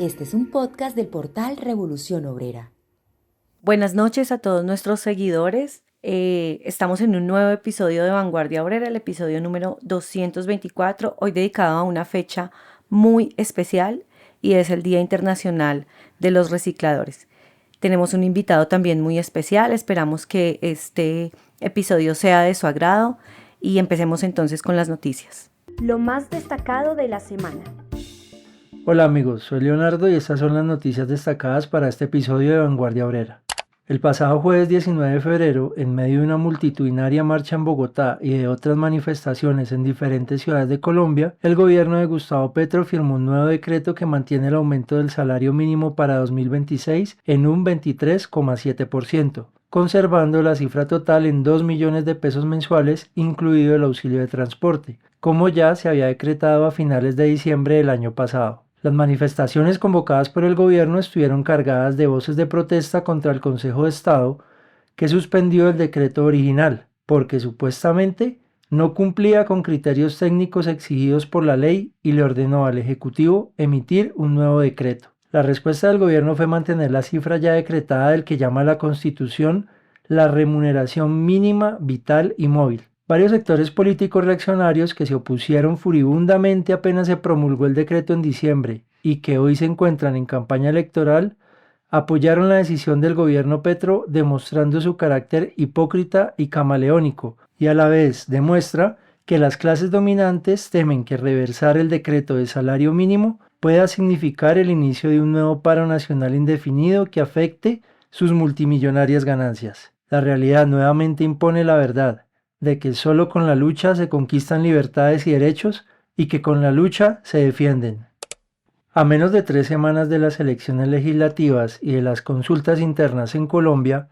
Este es un podcast del portal Revolución Obrera. Buenas noches a todos nuestros seguidores. Estamos en un nuevo episodio de Vanguardia Obrera, el episodio número 224, hoy dedicado a una fecha muy especial y es el Día Internacional de los Recicladores. Tenemos un invitado también muy especial, esperamos que este episodio sea de su agrado y empecemos entonces con las noticias. Lo más destacado de la semana. Hola amigos, soy Leonardo y estas son las noticias destacadas para este episodio de Vanguardia Obrera. El pasado jueves 19 de febrero, en medio de una multitudinaria marcha en Bogotá y de otras manifestaciones en diferentes ciudades de Colombia, el gobierno de Gustavo Petro firmó un nuevo decreto que mantiene el aumento del salario mínimo para 2026 en un 23,7%, conservando la cifra total en 2 millones de pesos mensuales, incluido el auxilio de transporte, como ya se había decretado a finales de diciembre del año pasado. Las manifestaciones convocadas por el gobierno estuvieron cargadas de voces de protesta contra el Consejo de Estado, que suspendió el decreto original, porque supuestamente no cumplía con criterios técnicos exigidos por la ley y le ordenó al Ejecutivo emitir un nuevo decreto. La respuesta del gobierno fue mantener la cifra ya decretada del que llama la Constitución la remuneración mínima, vital y móvil. Varios sectores políticos reaccionarios que se opusieron furibundamente apenas se promulgó el decreto en diciembre y que hoy se encuentran en campaña electoral, apoyaron la decisión del gobierno Petro demostrando su carácter hipócrita y camaleónico, y a la vez demuestra que las clases dominantes temen que reversar el decreto de salario mínimo pueda significar el inicio de un nuevo paro nacional indefinido que afecte sus multimillonarias ganancias. La realidad nuevamente impone la verdad de que solo con la lucha se conquistan libertades y derechos y que con la lucha se defienden. A menos de 3 semanas de las elecciones legislativas y de las consultas internas en Colombia,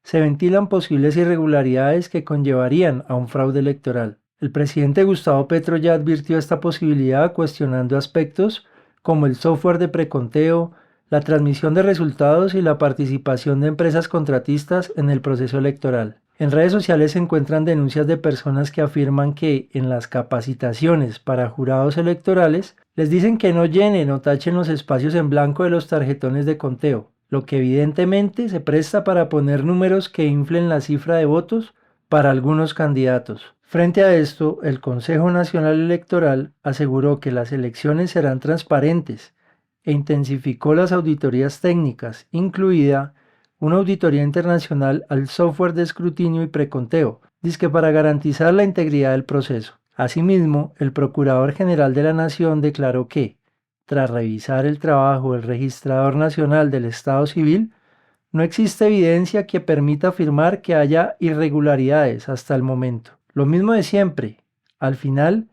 se ventilan posibles irregularidades que conllevarían a un fraude electoral. El presidente Gustavo Petro ya advirtió esta posibilidad cuestionando aspectos como el software de preconteo, la transmisión de resultados y la participación de empresas contratistas en el proceso electoral. En redes sociales se encuentran denuncias de personas que afirman que en las capacitaciones para jurados electorales les dicen que no llenen o tachen los espacios en blanco de los tarjetones de conteo, lo que evidentemente se presta para poner números que inflen la cifra de votos para algunos candidatos. Frente a esto, el Consejo Nacional Electoral aseguró que las elecciones serán transparentes e intensificó las auditorías técnicas, incluida una auditoría internacional al software de escrutinio y preconteo, dizque para garantizar la integridad del proceso. Asimismo, el Procurador General de la Nación declaró que, tras revisar el trabajo del Registrador Nacional del Estado Civil, no existe evidencia que permita afirmar que haya irregularidades hasta el momento. Lo mismo de siempre, al final,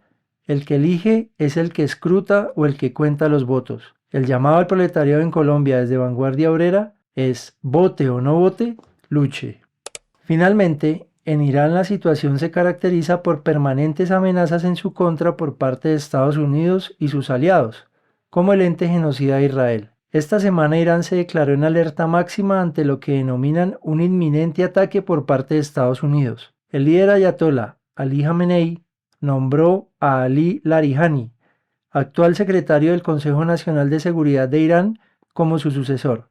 el que elige es el que escruta o el que cuenta los votos. El llamado al proletariado en Colombia desde Vanguardia Obrera es vote o no vote, luche. Finalmente, en Irán la situación se caracteriza por permanentes amenazas en su contra por parte de Estados Unidos y sus aliados, como el ente genocida de Israel. Esta semana Irán se declaró en alerta máxima ante lo que denominan un inminente ataque por parte de Estados Unidos. El líder ayatolá Ali Jamenei nombró a Ali Larijani, actual secretario del Consejo Nacional de Seguridad de Irán, como su sucesor,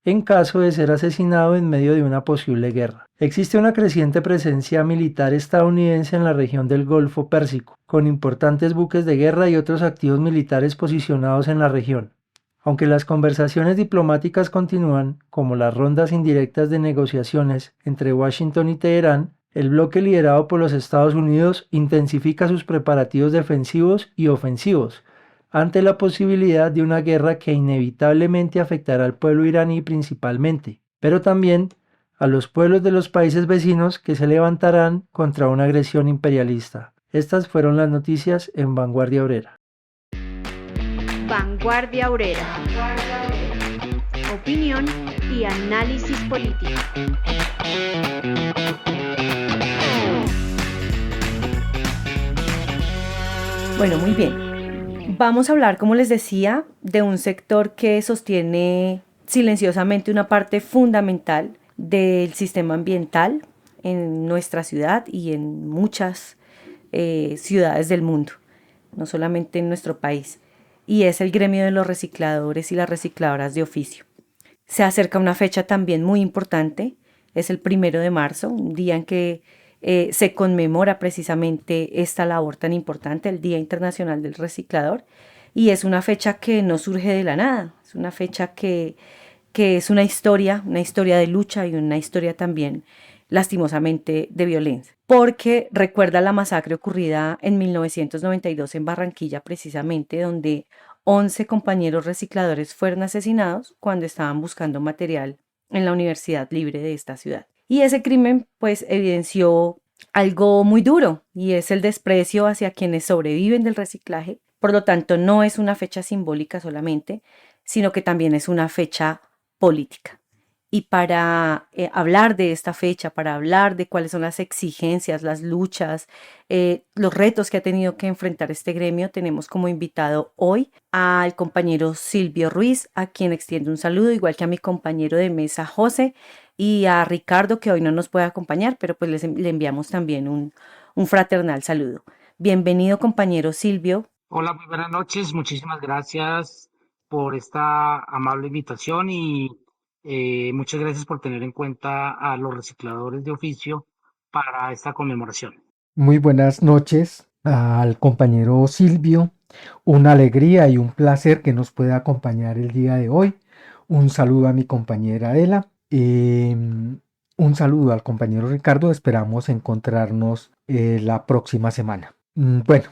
en caso de ser asesinado en medio de una posible guerra. Existe una creciente presencia militar estadounidense en la región del Golfo Pérsico, con importantes buques de guerra y otros activos militares posicionados en la región. Aunque las conversaciones diplomáticas continúan, como las rondas indirectas de negociaciones entre Washington y Teherán, el bloque liderado por los Estados Unidos intensifica sus preparativos defensivos y ofensivos, ante la posibilidad de una guerra que inevitablemente afectará al pueblo iraní principalmente, pero también a los pueblos de los países vecinos que se levantarán contra una agresión imperialista. Estas fueron las noticias en Vanguardia Obrera. Vanguardia Obrera. Opinión y análisis político. Bueno, muy bien. Vamos a hablar, como les decía, de un sector que sostiene silenciosamente una parte fundamental del sistema ambiental en nuestra ciudad y en muchas ciudades del mundo, no solamente en nuestro país. y es el gremio de los recicladores y las recicladoras de oficio. Se acerca una fecha también muy importante, es el 1 de marzo, un día en que se conmemora precisamente esta labor tan importante, el Día Internacional del Reciclador, y es una fecha que no surge de la nada, es una fecha que es una historia de lucha y una historia también lastimosamente de violencia, porque recuerda la masacre ocurrida en 1992 en Barranquilla precisamente, donde 11 compañeros recicladores fueron asesinados cuando estaban buscando material en la Universidad Libre de esta ciudad. Y ese crimen pues evidenció algo muy duro y es el desprecio hacia quienes sobreviven del reciclaje. Por lo tanto, no es una fecha simbólica solamente, sino que también es una fecha política. Y para hablar de esta fecha, para hablar de cuáles son las exigencias, las luchas, los retos que ha tenido que enfrentar este gremio, tenemos como invitado hoy al compañero Silvio Ruiz, a quien extiendo un saludo, igual que a mi compañero de mesa José y a Ricardo, que hoy no nos puede acompañar, pero pues le enviamos también un fraternal saludo. Bienvenido, compañero Silvio. Hola, muy buenas noches. Muchísimas gracias por esta amable invitación y muchas gracias por tener en cuenta a los recicladores de oficio para esta conmemoración. Muy buenas noches al compañero Silvio. Una alegría y un placer que nos pueda acompañar el día de hoy. Un saludo a mi compañera Ela. Un saludo al compañero Ricardo. Esperamos encontrarnos la próxima semana. Bueno,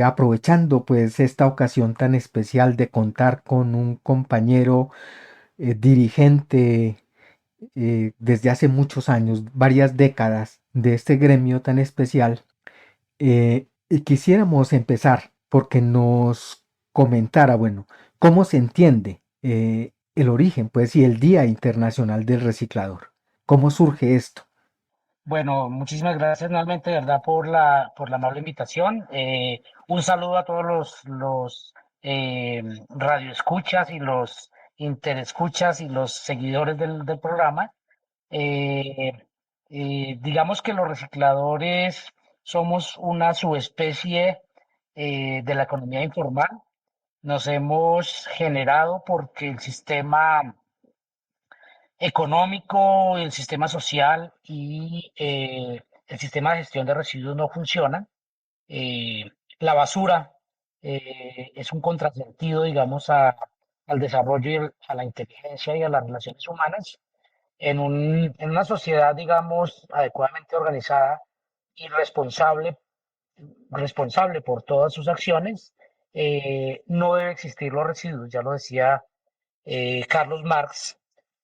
aprovechando pues esta ocasión tan especial de contar con un compañero dirigente desde hace muchos años, varias décadas de este gremio tan especial, y quisiéramos empezar porque nos comentara, bueno, cómo se entiende el origen, pues, y el Día Internacional del Reciclador. ¿Cómo surge esto? Bueno, muchísimas gracias nuevamente, de verdad, por la amable invitación. Un saludo a todos los radioescuchas y los interescuchas y los seguidores del programa. Eh, digamos que los recicladores somos una subespecie de la economía informal. Nos hemos generado porque el sistema económico, el sistema social y el sistema de gestión de residuos no funcionan. La basura es un contrasentido, digamos, al desarrollo y a la inteligencia y a las relaciones humanas en una sociedad, digamos, adecuadamente organizada y responsable por todas sus acciones, no debe existir los residuos, ya lo decía Carlos Marx,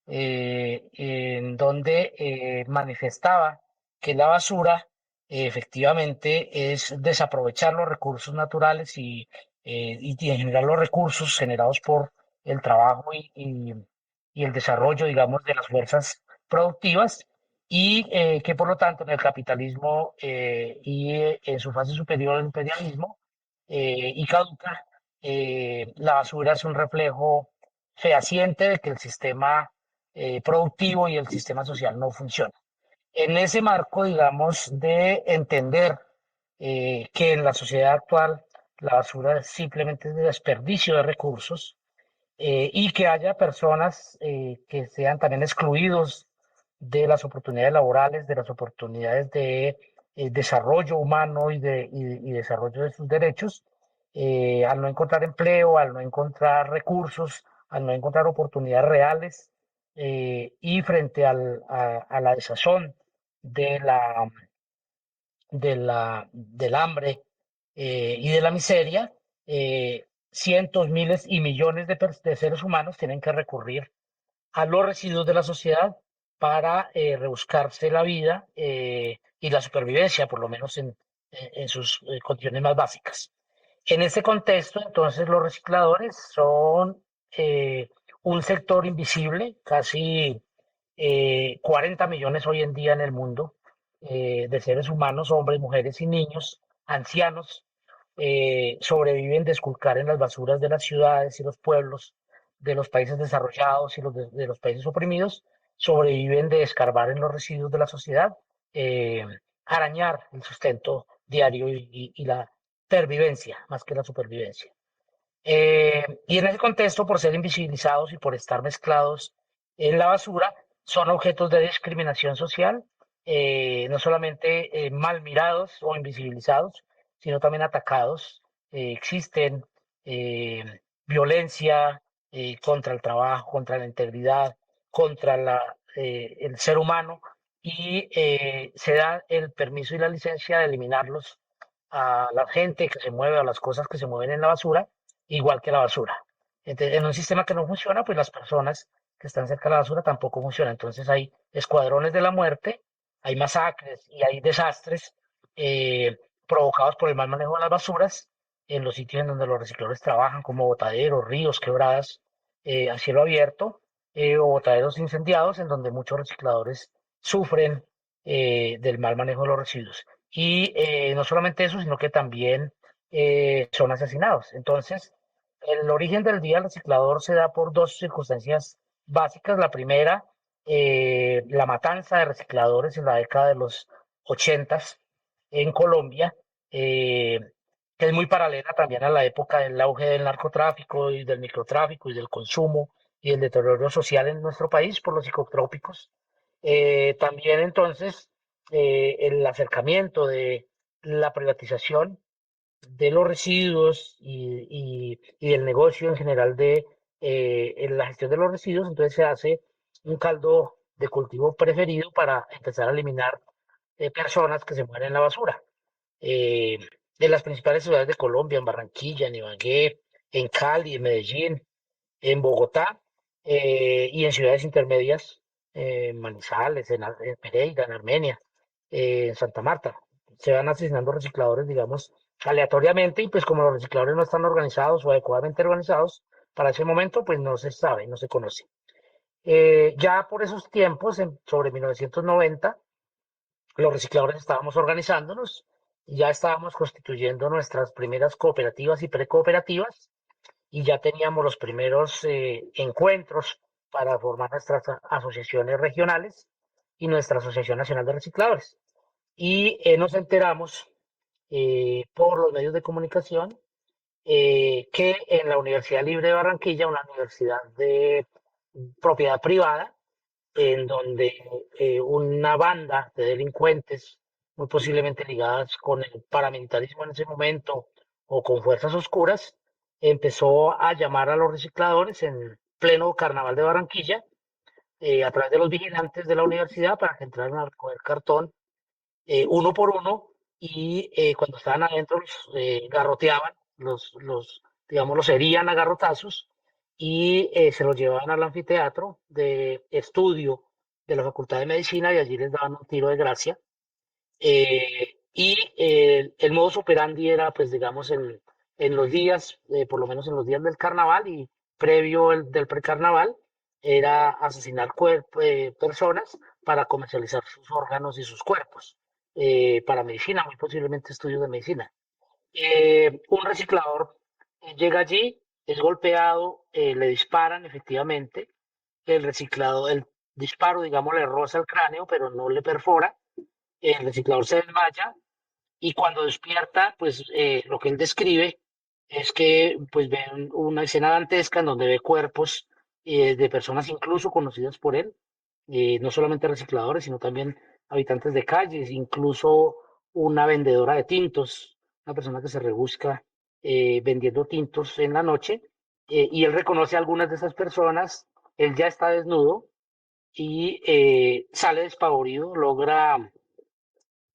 en donde manifestaba que la basura efectivamente es desaprovechar los recursos naturales y generar los recursos generados por el trabajo y el desarrollo, digamos, de las fuerzas productivas y que por lo tanto en el capitalismo en su fase superior el imperialismo y caduca, la basura es un reflejo fehaciente de que el sistema productivo y el sistema social no funciona. En ese marco, digamos, de entender que en la sociedad actual la basura simplemente es de desperdicio de recursos y que haya personas que sean también excluidos de las oportunidades laborales, de las oportunidades de desarrollo humano y desarrollo de sus derechos, al no encontrar empleo, al no encontrar recursos, al no encontrar oportunidades reales y frente a la desazón de del hambre y de la miseria, cientos, miles y millones de seres humanos tienen que recurrir a los residuos de la sociedad para rebuscarse la vida y la supervivencia, por lo menos en sus condiciones más básicas. En ese contexto, entonces, los recicladores son un sector invisible, casi 40 millones hoy en día en el mundo de seres humanos, hombres, mujeres y niños, ancianos, sobreviven de esculcar en las basuras de las ciudades y los pueblos de los países desarrollados y de los países oprimidos, sobreviven de escarbar en los residuos de la sociedad, arañar el sustento diario y la pervivencia más que la supervivencia. Y en ese contexto, por ser invisibilizados y por estar mezclados en la basura, son objetos de discriminación social, no solamente mal mirados o invisibilizados, sino también atacados. Existen violencia contra el trabajo, contra la integridad, contra el ser humano, y se da el permiso y la licencia de eliminarlos a la gente que se mueve, a las cosas que se mueven en la basura, igual que la basura. Entonces, en un sistema que no funciona, pues las personas que están cerca de la basura tampoco funcionan. Entonces hay escuadrones de la muerte, hay masacres y hay desastres eh, provocados por el mal manejo de las basuras en los sitios en donde los recicladores trabajan, como botaderos, ríos, quebradas a cielo abierto, o botaderos incendiados, en donde muchos recicladores sufren del mal manejo de los residuos. Y no solamente eso, sino que también son asesinados. Entonces, el origen del Día del Reciclador se da por dos circunstancias básicas. La primera, la matanza de recicladores en la década de los 80 en Colombia, eh, que es muy paralela también a la época del auge del narcotráfico y del microtráfico y del consumo y el deterioro social en nuestro país por los psicotrópicos. También entonces el acercamiento de la privatización de los residuos y del negocio en general de en la gestión de los residuos, entonces se hace un caldo de cultivo preferido para empezar a eliminar personas que se mueren en la basura. Eh, en las principales ciudades de Colombia, en Barranquilla, en Ibagué, en Cali, en Medellín, en Bogotá y en ciudades intermedias, en Manizales, en Pereira, en Armenia, en Santa Marta. Se van asesinando recicladores, digamos, aleatoriamente, y pues como los recicladores no están organizados o adecuadamente organizados, para ese momento pues no se sabe, no se conoce. Ya por esos tiempos, sobre 1990, los recicladores estábamos organizándonos, ya estábamos constituyendo nuestras primeras cooperativas y precooperativas, y ya teníamos los primeros encuentros para formar nuestras asociaciones regionales y nuestra Asociación Nacional de Recicladores. Y nos enteramos por los medios de comunicación que en la Universidad Libre de Barranquilla, una universidad de propiedad privada, en donde una banda de delincuentes, muy posiblemente ligadas con el paramilitarismo en ese momento o con fuerzas oscuras, empezó a llamar a los recicladores en pleno carnaval de Barranquilla, a través de los vigilantes de la universidad, para que entraran a recoger cartón uno por uno, y cuando estaban adentro los garroteaban, digamos, los herían a garrotazos, y se los llevaban al anfiteatro de estudio de la Facultad de Medicina, y allí les daban un tiro de gracia. El modus operandi era, pues, digamos, en los días, por lo menos en los días del carnaval y previo del precarnaval, era asesinar personas para comercializar sus órganos y sus cuerpos, para medicina, muy posiblemente estudios de medicina. Un reciclador llega allí, es golpeado, le disparan efectivamente, el disparo, digamos, le roza el cráneo, pero no le perfora, el reciclador se desmaya, y cuando despierta, pues lo que él describe es que pues ve una escena dantesca en donde ve cuerpos de personas incluso conocidas por él, no solamente recicladores, sino también habitantes de calles, incluso una vendedora de tintos, una persona que se rebusca vendiendo tintos en la noche, y él reconoce a algunas de esas personas. Él ya está desnudo y sale despavorido, logra,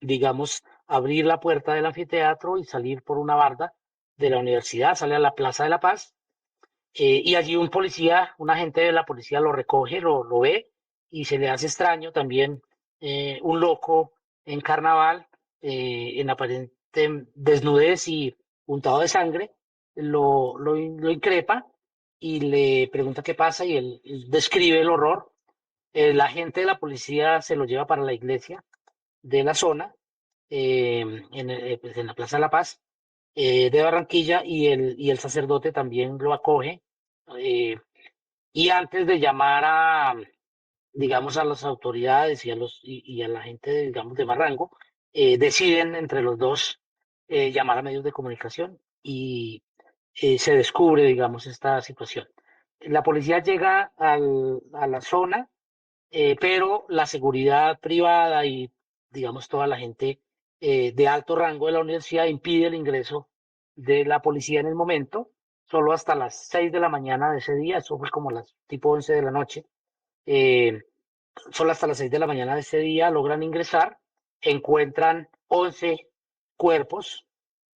digamos, abrir la puerta del anfiteatro y salir por una barda de la universidad, sale a la Plaza de la Paz, y allí un policía, un agente de la policía lo recoge, lo ve, y se le hace extraño también un loco en carnaval, en aparente desnudez y untado de sangre, lo increpa y le pregunta qué pasa, y él describe el horror. El agente de la policía se lo lleva para la iglesia de la zona, pues, en la Plaza de la Paz de Barranquilla, y el sacerdote también lo acoge. eh, y antes de llamar a, digamos, a las autoridades y a la gente, digamos, de Barranco, deciden entre los dos llamar a medios de comunicación, y se descubre, digamos, esta situación. La policía llega a la zona, pero la seguridad privada y, digamos, toda la gente de alto rango de la universidad impide el ingreso de la policía en el momento, solo hasta las 6 de la mañana de ese día, eso fue como las tipo 11 de la noche, eh, solo hasta las 6 de la mañana de ese día logran ingresar, encuentran 11 cuerpos,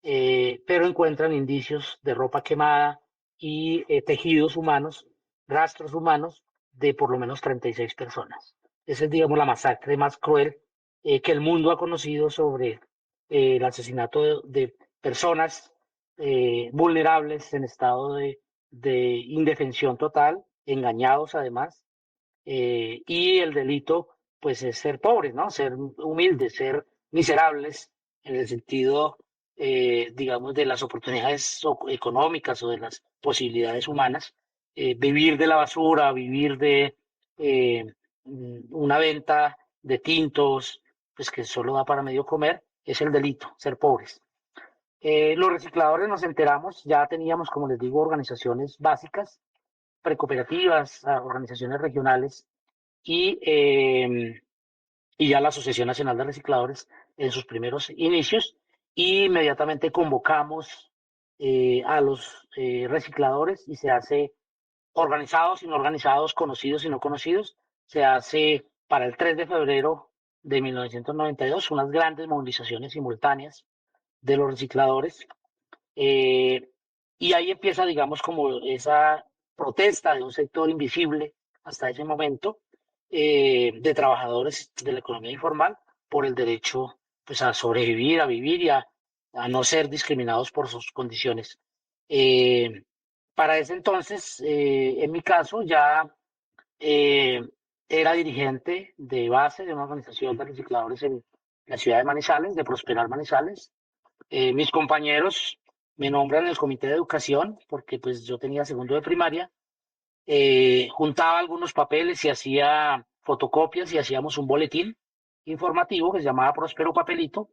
pero encuentran indicios de ropa quemada y tejidos humanos, rastros humanos de por lo menos 36 personas. Esa es, digamos, la masacre más cruel que el mundo ha conocido sobre el asesinato de personas vulnerables en estado de indefensión total, engañados además, y el delito, pues, es ser pobres, ¿no? Ser humildes, ser miserables en el sentido, digamos, de las oportunidades económicas o de las posibilidades humanas. Vivir de la basura, vivir de una venta de tintos, pues que solo da para medio comer, es el delito, ser pobres. Los recicladores nos enteramos, ya teníamos, como les digo, organizaciones básicas, precooperativas, organizaciones regionales y, y ya la Asociación Nacional de Recicladores en sus primeros inicios. Y inmediatamente convocamos a los recicladores y se hace organizados, inorganizados, conocidos y no conocidos. Se hace para el 3 de febrero de 1992 unas grandes movilizaciones simultáneas de los recicladores. eh, y ahí empieza, digamos, como esa protesta de un sector invisible hasta ese momento, de trabajadores de la economía informal por el derecho, pues, a sobrevivir, a vivir y a no ser discriminados por sus condiciones. Eh, para ese entonces, en mi caso, ya eh, era dirigente de base de una organización de recicladores en la ciudad de Manizales, de Prosperar Manizales. Mis compañeros me nombran en el comité de educación porque pues yo tenía segundo de primaria, juntaba algunos papeles y hacía fotocopias y hacíamos un boletín informativo que se llamaba Próspero Papelito,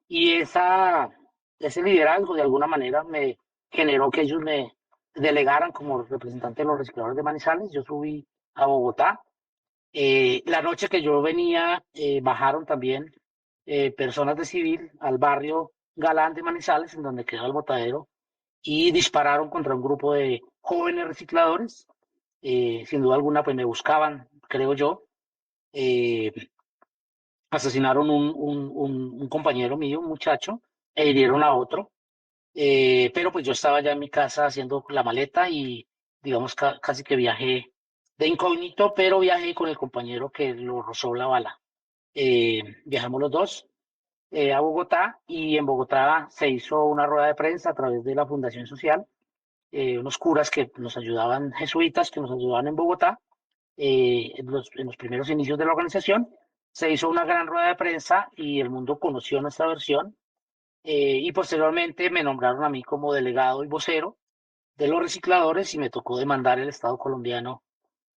y ese liderazgo de alguna manera me generó que ellos me delegaran como representante de los recicladores de Manizales. Yo subí a Bogotá. La noche que yo venía, bajaron también personas de civil al barrio Galán de Manizales, en donde quedaba el botadero, y dispararon contra un grupo de jóvenes recicladores. Sin duda alguna, pues me buscaban, creo yo. Eh, Asesinaron un compañero mío, un muchacho, e hirieron a otro. Pero pues yo estaba ya en mi casa haciendo la maleta y, digamos, casi que viajé de incógnito, pero viajé con el compañero que lo rozó la bala. Viajamos los dos a Bogotá, y en Bogotá se hizo una rueda de prensa a través de la Fundación Social, unos curas que nos ayudaban, jesuitas que nos ayudaban en Bogotá, en los primeros inicios de la organización. Se hizo una gran rueda de prensa y el mundo conoció nuestra versión, y posteriormente me nombraron a mí como delegado y vocero de los recicladores y me tocó demandar el Estado colombiano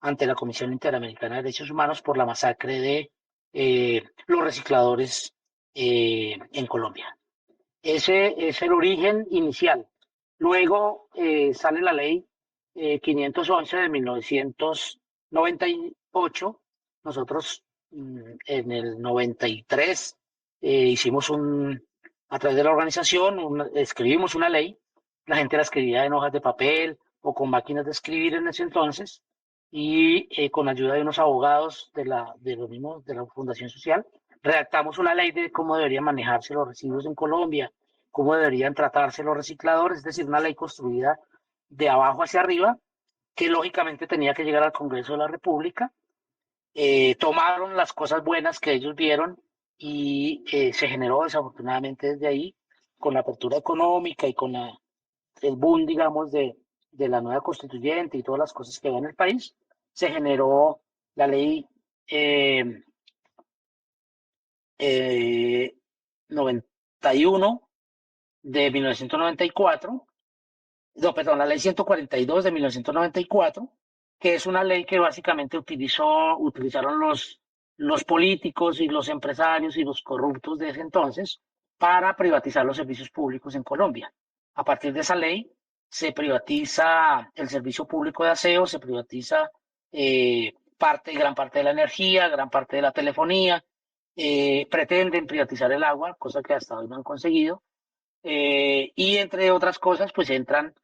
ante la Comisión Interamericana de Derechos Humanos por la masacre de los recicladores en Colombia. Ese es el origen inicial. Luego sale la ley 511 de 1998. Nosotros en el 93 hicimos a través de la organización, escribimos una ley. La gente la escribía en hojas de papel o con máquinas de escribir en ese entonces, y con ayuda de unos abogados de los mismos, de la Fundación Social, redactamos una ley de cómo deberían manejarse los residuos en Colombia, cómo deberían tratarse los recicladores, es decir, una ley construida de abajo hacia arriba, que lógicamente tenía que llegar al Congreso de la República. Tomaron las cosas buenas que ellos vieron y se generó desafortunadamente desde ahí, con la apertura económica y con el boom, digamos, de la nueva constituyente y todas las cosas que había en el país, se generó la ley eh, 91 de 1994, no, perdón, la ley 142 de 1994, que es una ley que básicamente utilizaron los políticos y los empresarios y los corruptos de ese entonces para privatizar los servicios públicos en Colombia. A partir de esa ley se privatiza el servicio público de aseo, se privatiza gran parte de la energía, gran parte de la telefonía, pretenden privatizar el agua, cosa que hasta hoy no han conseguido, y entre otras cosas, pues entran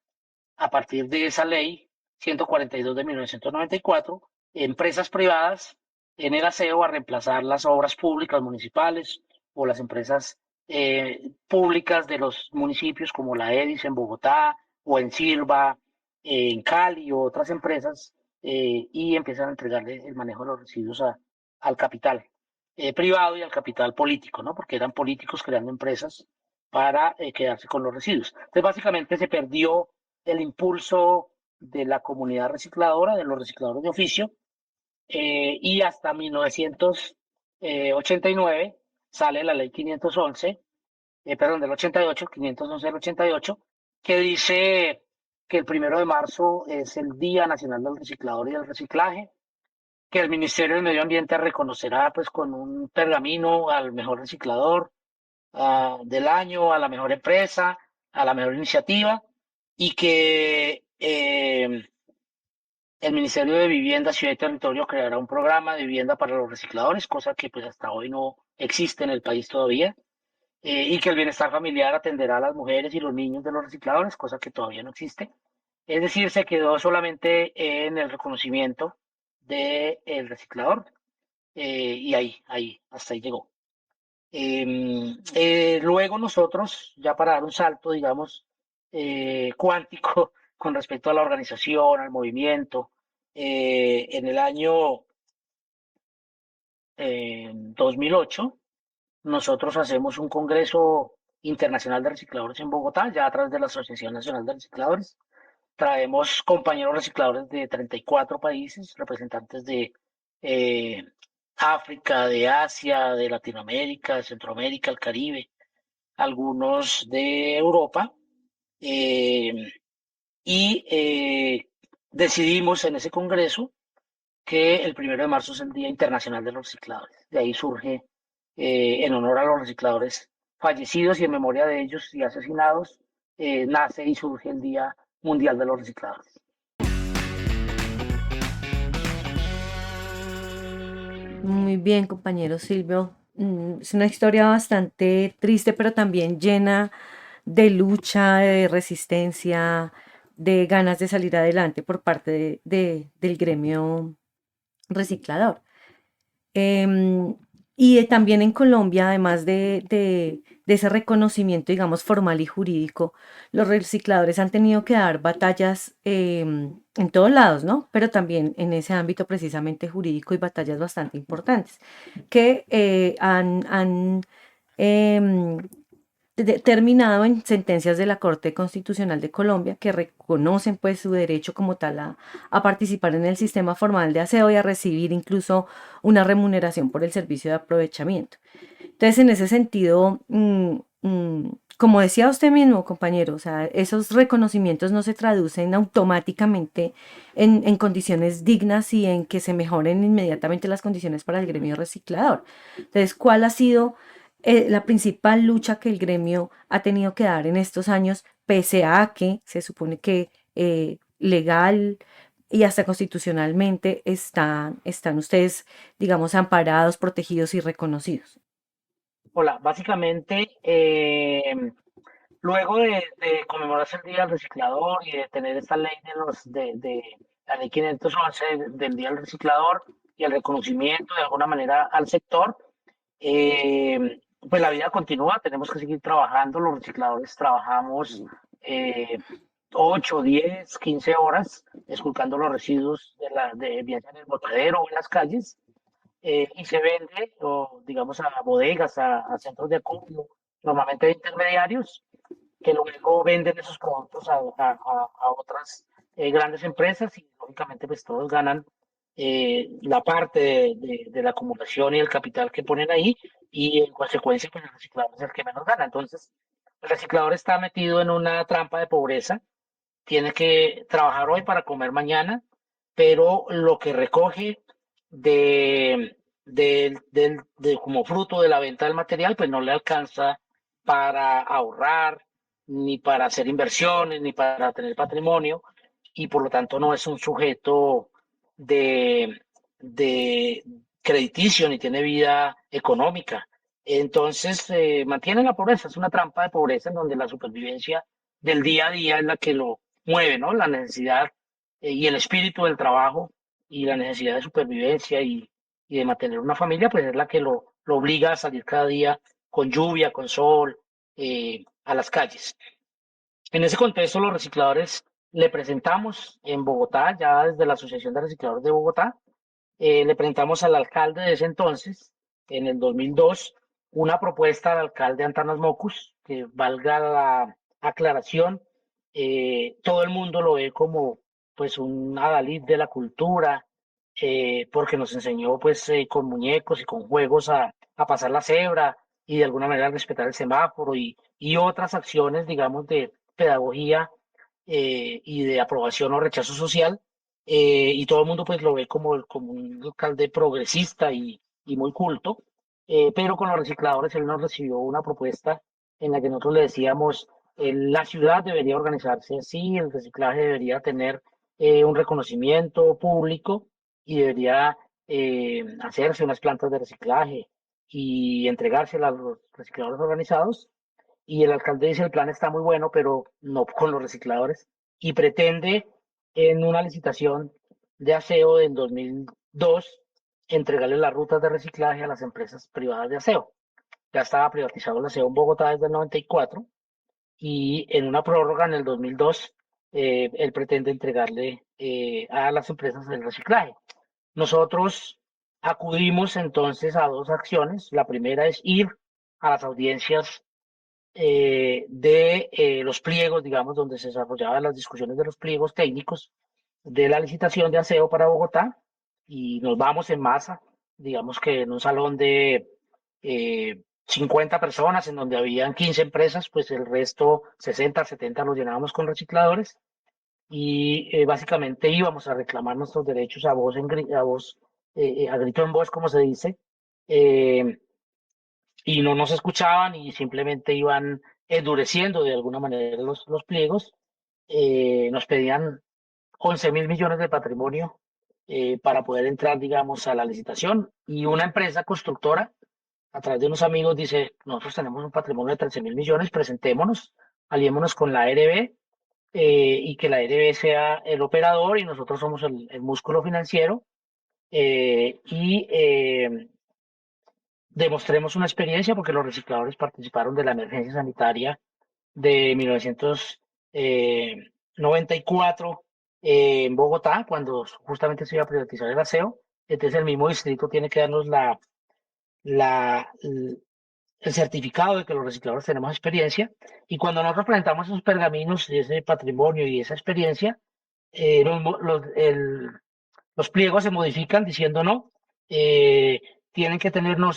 a partir de esa ley 142 de 1994, empresas privadas en el aseo a reemplazar las obras públicas municipales o las empresas públicas de los municipios como la EDIS en Bogotá o en Silva, en Cali o otras empresas, y empiezan a entregarle el manejo de los residuos al capital privado y al capital político, ¿no? Porque eran políticos creando empresas para quedarse con los residuos. Entonces, básicamente se perdió el impulso de la comunidad recicladora, de los recicladores de oficio, y hasta 1989 sale la ley 511, perdón, del 88, 511 del 88, que dice que el 1 de marzo es el Día Nacional del Reciclador y del Reciclaje, que el Ministerio del Medio Ambiente reconocerá pues con un pergamino al mejor reciclador del año, a la mejor empresa, a la mejor iniciativa, y que el Ministerio de Vivienda, Ciudad y Territorio creará un programa de vivienda para los recicladores, cosa que pues hasta hoy no existe en el país todavía, y que el bienestar familiar atenderá a las mujeres y los niños de los recicladores, cosa que todavía no existe. Es decir, se quedó solamente en el reconocimiento del reciclador, y hasta ahí llegó. Luego nosotros, ya para dar un salto, digamos, cuántico con respecto a la organización, al movimiento, en el año 2008, nosotros hacemos un Congreso Internacional de Recicladores en Bogotá, ya a través de la Asociación Nacional de Recicladores. Traemos compañeros recicladores de 34 países, representantes de eh, África, de Asia, de Latinoamérica, de Centroamérica, el Caribe, algunos de Europa, y decidimos en ese congreso que el 1 de marzo es el Día Internacional de los Recicladores. De ahí surge, en honor a los recicladores fallecidos y en memoria de ellos y asesinados, nace y surge el Día Mundial de los Recicladores. Muy bien, compañero Silvio. Es una historia bastante triste, pero también llena de lucha, de resistencia, de ganas de salir adelante por parte del gremio reciclador. Y también en Colombia, además de ese reconocimiento, digamos, formal y jurídico, los recicladores han tenido que dar batallas en todos lados, ¿no? Pero también en ese ámbito precisamente jurídico y batallas bastante importantes que han terminado en sentencias de la Corte Constitucional de Colombia que reconocen pues su derecho como tal a participar en el sistema formal de aseo y a recibir incluso una remuneración por el servicio de aprovechamiento. Entonces, en ese sentido, como decía usted mismo, compañero, o sea, esos reconocimientos no se traducen automáticamente en condiciones dignas y en que se mejoren inmediatamente las condiciones para el gremio reciclador. Entonces, ¿cuál ha sido la principal lucha que el gremio ha tenido que dar en estos años, pese a que se supone que legal y hasta constitucionalmente están ustedes, digamos, amparados, protegidos y reconocidos? Hola, básicamente, luego de conmemorarse el Día del Reciclador y de tener esta ley de la ley 511 del Día del Reciclador y el reconocimiento de alguna manera al sector, pues la vida continúa, tenemos que seguir trabajando, los recicladores trabajamos 8, 10, 15 horas esculcando los residuos bien sea en el botadero o en las calles, y se vende, o digamos, a bodegas, a centros de acopio, normalmente de intermediarios, que luego venden esos productos a otras grandes empresas y lógicamente pues todos ganan la parte de la acumulación y el capital que ponen ahí, y en consecuencia pues el reciclador es el que menos gana. Entonces el reciclador está metido en una trampa de pobreza, tiene que trabajar hoy para comer mañana, pero lo que recoge como fruto de la venta del material pues no le alcanza para ahorrar ni para hacer inversiones, ni para tener patrimonio, y por lo tanto no es un sujeto de crediticio ni tiene vida económica. Entonces, mantiene la pobreza, es una trampa de pobreza en donde la supervivencia del día a día es la que lo mueve, ¿no? La necesidad y el espíritu del trabajo y la necesidad de supervivencia y de mantener una familia, pues es la que lo obliga a salir cada día con lluvia, con sol, a las calles. En ese contexto, los recicladores le presentamos en Bogotá, ya desde la Asociación de Recicladores de Bogotá, le presentamos al alcalde de ese entonces, en el 2002, una propuesta al alcalde Antanas Mocus, que valga la aclaración, todo el mundo lo ve como pues un adalid de la cultura, porque nos enseñó pues con muñecos y con juegos a pasar la cebra y de alguna manera respetar el semáforo y otras acciones, digamos, de pedagogía y de aprobación o rechazo social, y todo el mundo pues lo ve como un alcalde progresista y muy culto, pero con los recicladores él nos recibió una propuesta en la que nosotros le decíamos, la ciudad debería organizarse así, el reciclaje debería tener un reconocimiento público y debería hacerse unas plantas de reciclaje y entregárselas a los recicladores organizados. Y el alcalde dice, el plan está muy bueno, pero no con los recicladores. Y pretende en una licitación de aseo del 2002 entregarle las rutas de reciclaje a las empresas privadas de aseo. Ya estaba privatizado el aseo en Bogotá desde el 94 y en una prórroga en el 2002 él pretende entregarle a las empresas el reciclaje. Nosotros acudimos entonces a dos acciones. La primera es ir a las audiencias de los pliegos, digamos, donde se desarrollaban las discusiones de los pliegos técnicos de la licitación de aseo para Bogotá, y nos vamos en masa, digamos que en un salón de 50 personas, en donde habían 15 empresas, pues el resto, 60, 70, los llenábamos con recicladores, y básicamente íbamos a reclamar nuestros derechos a voz, a voz, a grito en voz, como se dice, eh, y no nos escuchaban y simplemente iban endureciendo de alguna manera los pliegos. Nos pedían 11.000 millones de patrimonio para poder entrar, digamos, a la licitación, y una empresa constructora, a través de unos amigos, dice, nosotros tenemos un patrimonio de 13.000 millones, presentémonos, aliémonos con la ARB, y que la ARB sea el operador y nosotros somos el músculo financiero, y demostremos una experiencia, porque los recicladores participaron de la emergencia sanitaria de 1994 en Bogotá, cuando justamente se iba a privatizar el aseo. Entonces el mismo distrito tiene que darnos la, el certificado de que los recicladores tenemos experiencia. Y cuando nosotros presentamos esos pergaminos y ese patrimonio y esa experiencia, los pliegos se modifican diciendo no, tienen que tener no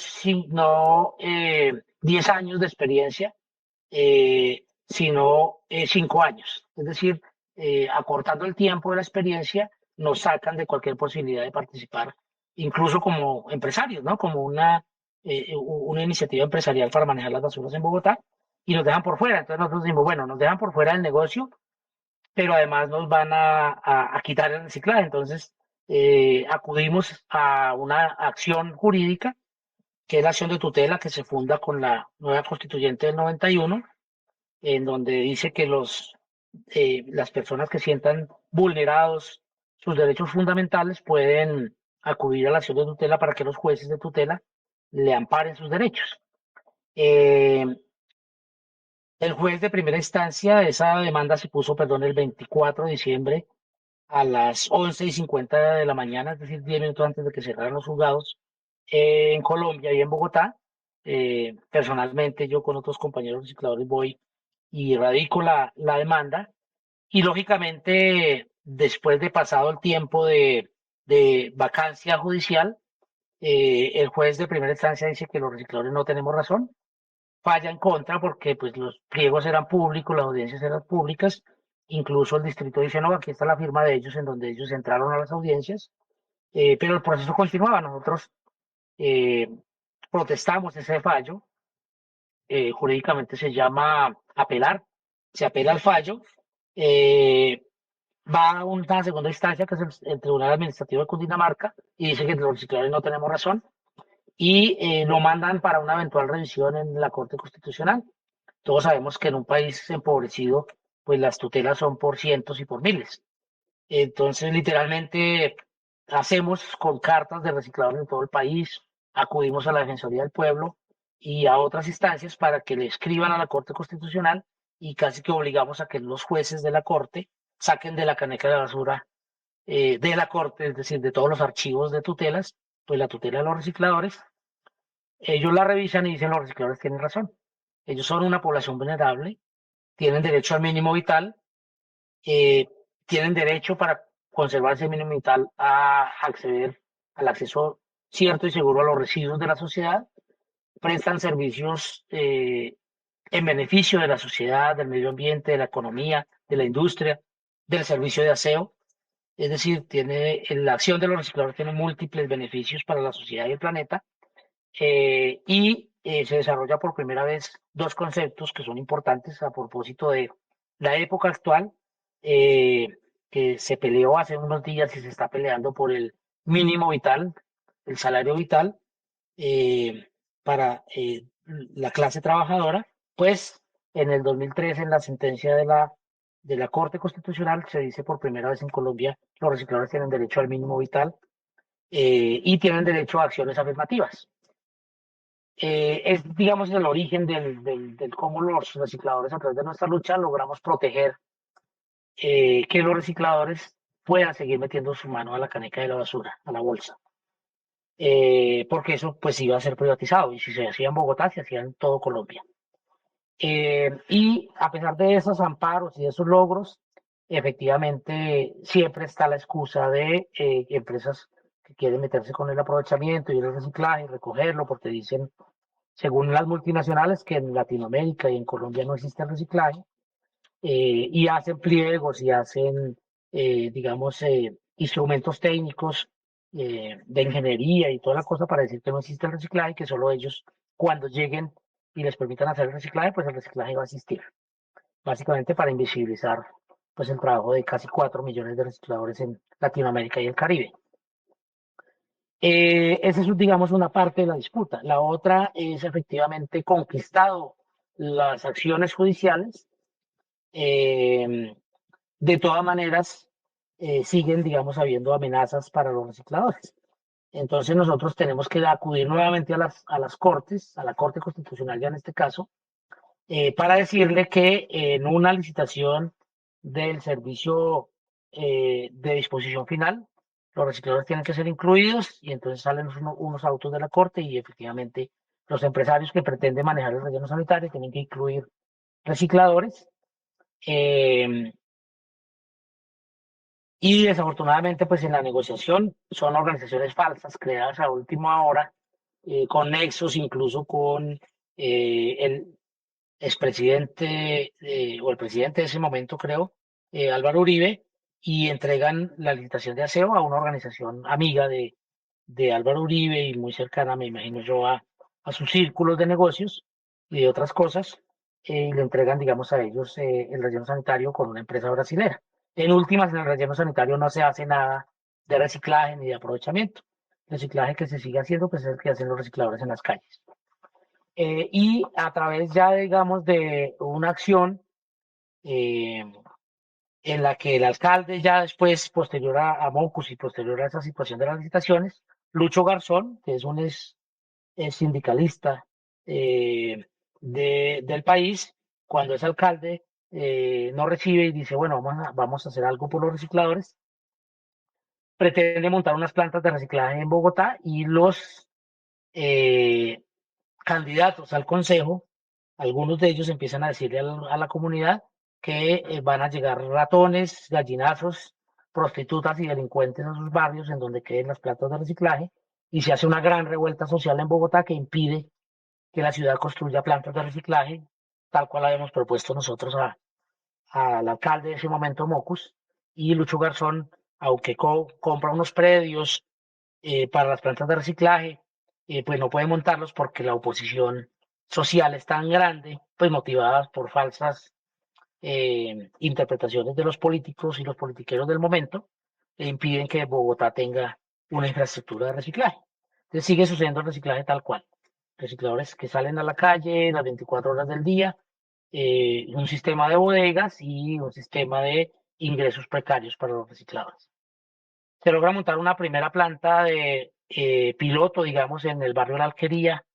10 años de experiencia, sino 5 años. Es decir, acortando el tiempo de la experiencia, nos sacan de cualquier posibilidad de participar, incluso como empresarios, ¿no? Como una iniciativa empresarial para manejar las basuras en Bogotá, y nos dejan por fuera. Entonces nosotros decimos, bueno, nos dejan por fuera del negocio, pero además nos van a quitar el reciclaje. Entonces, acudimos a una acción jurídica, que es la acción de tutela que se funda con la nueva constituyente del 91, en donde dice que las personas que sientan vulnerados sus derechos fundamentales pueden acudir a la acción de tutela para que los jueces de tutela le amparen sus derechos. El juez de primera instancia, esa demanda se puso, perdón, el 24 de diciembre a las 11:50 de la mañana, es decir, 10 minutos antes de que cerraran los juzgados en Colombia y en Bogotá. Personalmente, yo con otros compañeros recicladores voy y radico la demanda, y lógicamente, después de pasado el tiempo de vacancia judicial, el juez de primera instancia dice que los recicladores no tenemos razón, falla en contra porque pues los pliegos eran públicos, las audiencias eran públicas, incluso el distrito dice, no, aquí está la firma de ellos en donde ellos entraron a las audiencias, pero el proceso continuaba. Nosotros eh, protestamos ese fallo, jurídicamente se llama apelar, se apela al fallo, eh, va a una segunda instancia, que es el Tribunal Administrativo de Cundinamarca, y dice que los recicladores no tenemos razón, y lo mandan para una eventual revisión en la Corte Constitucional. Todos sabemos que en un país empobrecido, pues las tutelas son por cientos y por miles. Entonces, literalmente, hacemos con cartas de recicladores en todo el país, acudimos a la Defensoría del Pueblo y a otras instancias para que le escriban a la Corte Constitucional y casi que obligamos a que los jueces de la Corte saquen de la caneca de la basura de la Corte, es decir, de todos los archivos de tutelas, pues la tutela de los recicladores. Ellos la revisan y dicen los recicladores tienen razón. Ellos son una población vulnerable, tienen derecho al mínimo vital, eh, tienen derecho para conservar ese mínimo vital a acceder al acceso cierto y seguro a los residuos de la sociedad, prestan servicios en beneficio de la sociedad, del medio ambiente, de la economía, de la industria, del servicio de aseo. Es decir, la acción de los recicladores tiene múltiples beneficios para la sociedad y el planeta, se desarrolla por primera vez dos conceptos que son importantes a propósito de la época actual, eh, que se peleó hace unos días y se está peleando por el mínimo vital, el salario vital eh, para la clase trabajadora. Pues en el 2003, en la sentencia de la Corte Constitucional, se dice por primera vez en Colombia, los recicladores tienen derecho al mínimo vital y tienen derecho a acciones afirmativas. Es, digamos, el origen del cómo los recicladores, a través de nuestra lucha, logramos proteger que los recicladores puedan seguir metiendo su mano a la caneca de la basura, a la bolsa. Porque eso pues iba a ser privatizado y si se hacía en Bogotá, se hacía en todo Colombia. Y a pesar de esos amparos y de esos logros, efectivamente siempre está la excusa de empresas que quieren meterse con el aprovechamiento y el reciclaje y recogerlo porque dicen, según las multinacionales, que en Latinoamérica y en Colombia no existe el reciclaje, y hacen pliegos y hacen, digamos, instrumentos técnicos de ingeniería y toda la cosa para decir que no existe el reciclaje, que solo ellos, cuando lleguen y les permitan hacer el reciclaje, pues el reciclaje va a existir. Básicamente para invisibilizar pues el trabajo de casi 4 millones de recicladores en Latinoamérica y el Caribe. Esa es, digamos, una parte de la disputa. La otra es efectivamente conquistado las acciones judiciales. De todas maneras, siguen, digamos, habiendo amenazas para los recicladores. Entonces nosotros tenemos que acudir nuevamente a las cortes, a la Corte Constitucional ya en este caso, para decirle que en una licitación del servicio de disposición final, los recicladores tienen que ser incluidos y entonces salen unos autos de la Corte y efectivamente los empresarios que pretenden manejar el relleno sanitario tienen que incluir recicladores. Y desafortunadamente, pues en la negociación son organizaciones falsas creadas a última hora, con nexos incluso con el expresidente o el presidente de ese momento, creo, Álvaro Uribe, y entregan la licitación de aseo a una organización amiga de Álvaro Uribe y muy cercana, me imagino yo, a sus círculos de negocios y de otras cosas, y le entregan, digamos, a ellos el relleno sanitario con una empresa brasilera. En últimas, en el relleno sanitario no se hace nada de reciclaje ni de aprovechamiento. El reciclaje que se sigue haciendo, pues es el que hacen los recicladores en las calles. Y a través ya, digamos, de una acción eh, en la que el alcalde ya después, posterior a Mocus y posterior a esa situación de las licitaciones, Lucho Garzón, que es un sindicalista del país, cuando es alcalde, no recibe y dice, bueno, vamos a hacer algo por los recicladores. Pretende montar unas plantas de reciclaje en Bogotá y los candidatos al consejo, algunos de ellos empiezan a decirle a la comunidad que van a llegar ratones, gallinazos, prostitutas y delincuentes a sus barrios en donde queden las plantas de reciclaje y se hace una gran revuelta social en Bogotá que impide que la ciudad construya plantas de reciclaje, tal cual habíamos propuesto nosotros al alcalde de ese momento, Mocus, y Lucho Garzón, aunque compra unos predios para las plantas de reciclaje, pues no puede montarlos porque la oposición social es tan grande, pues motivada por falsas interpretaciones de los políticos y los politiqueros del momento impiden que Bogotá tenga una infraestructura de reciclaje. Entonces sigue sucediendo el reciclaje tal cual. Recicladores que salen a la calle las 24 horas del día, un sistema de bodegas y un sistema de ingresos precarios para los recicladores. Se logra montar una primera planta de piloto, digamos, en el barrio La Alquería,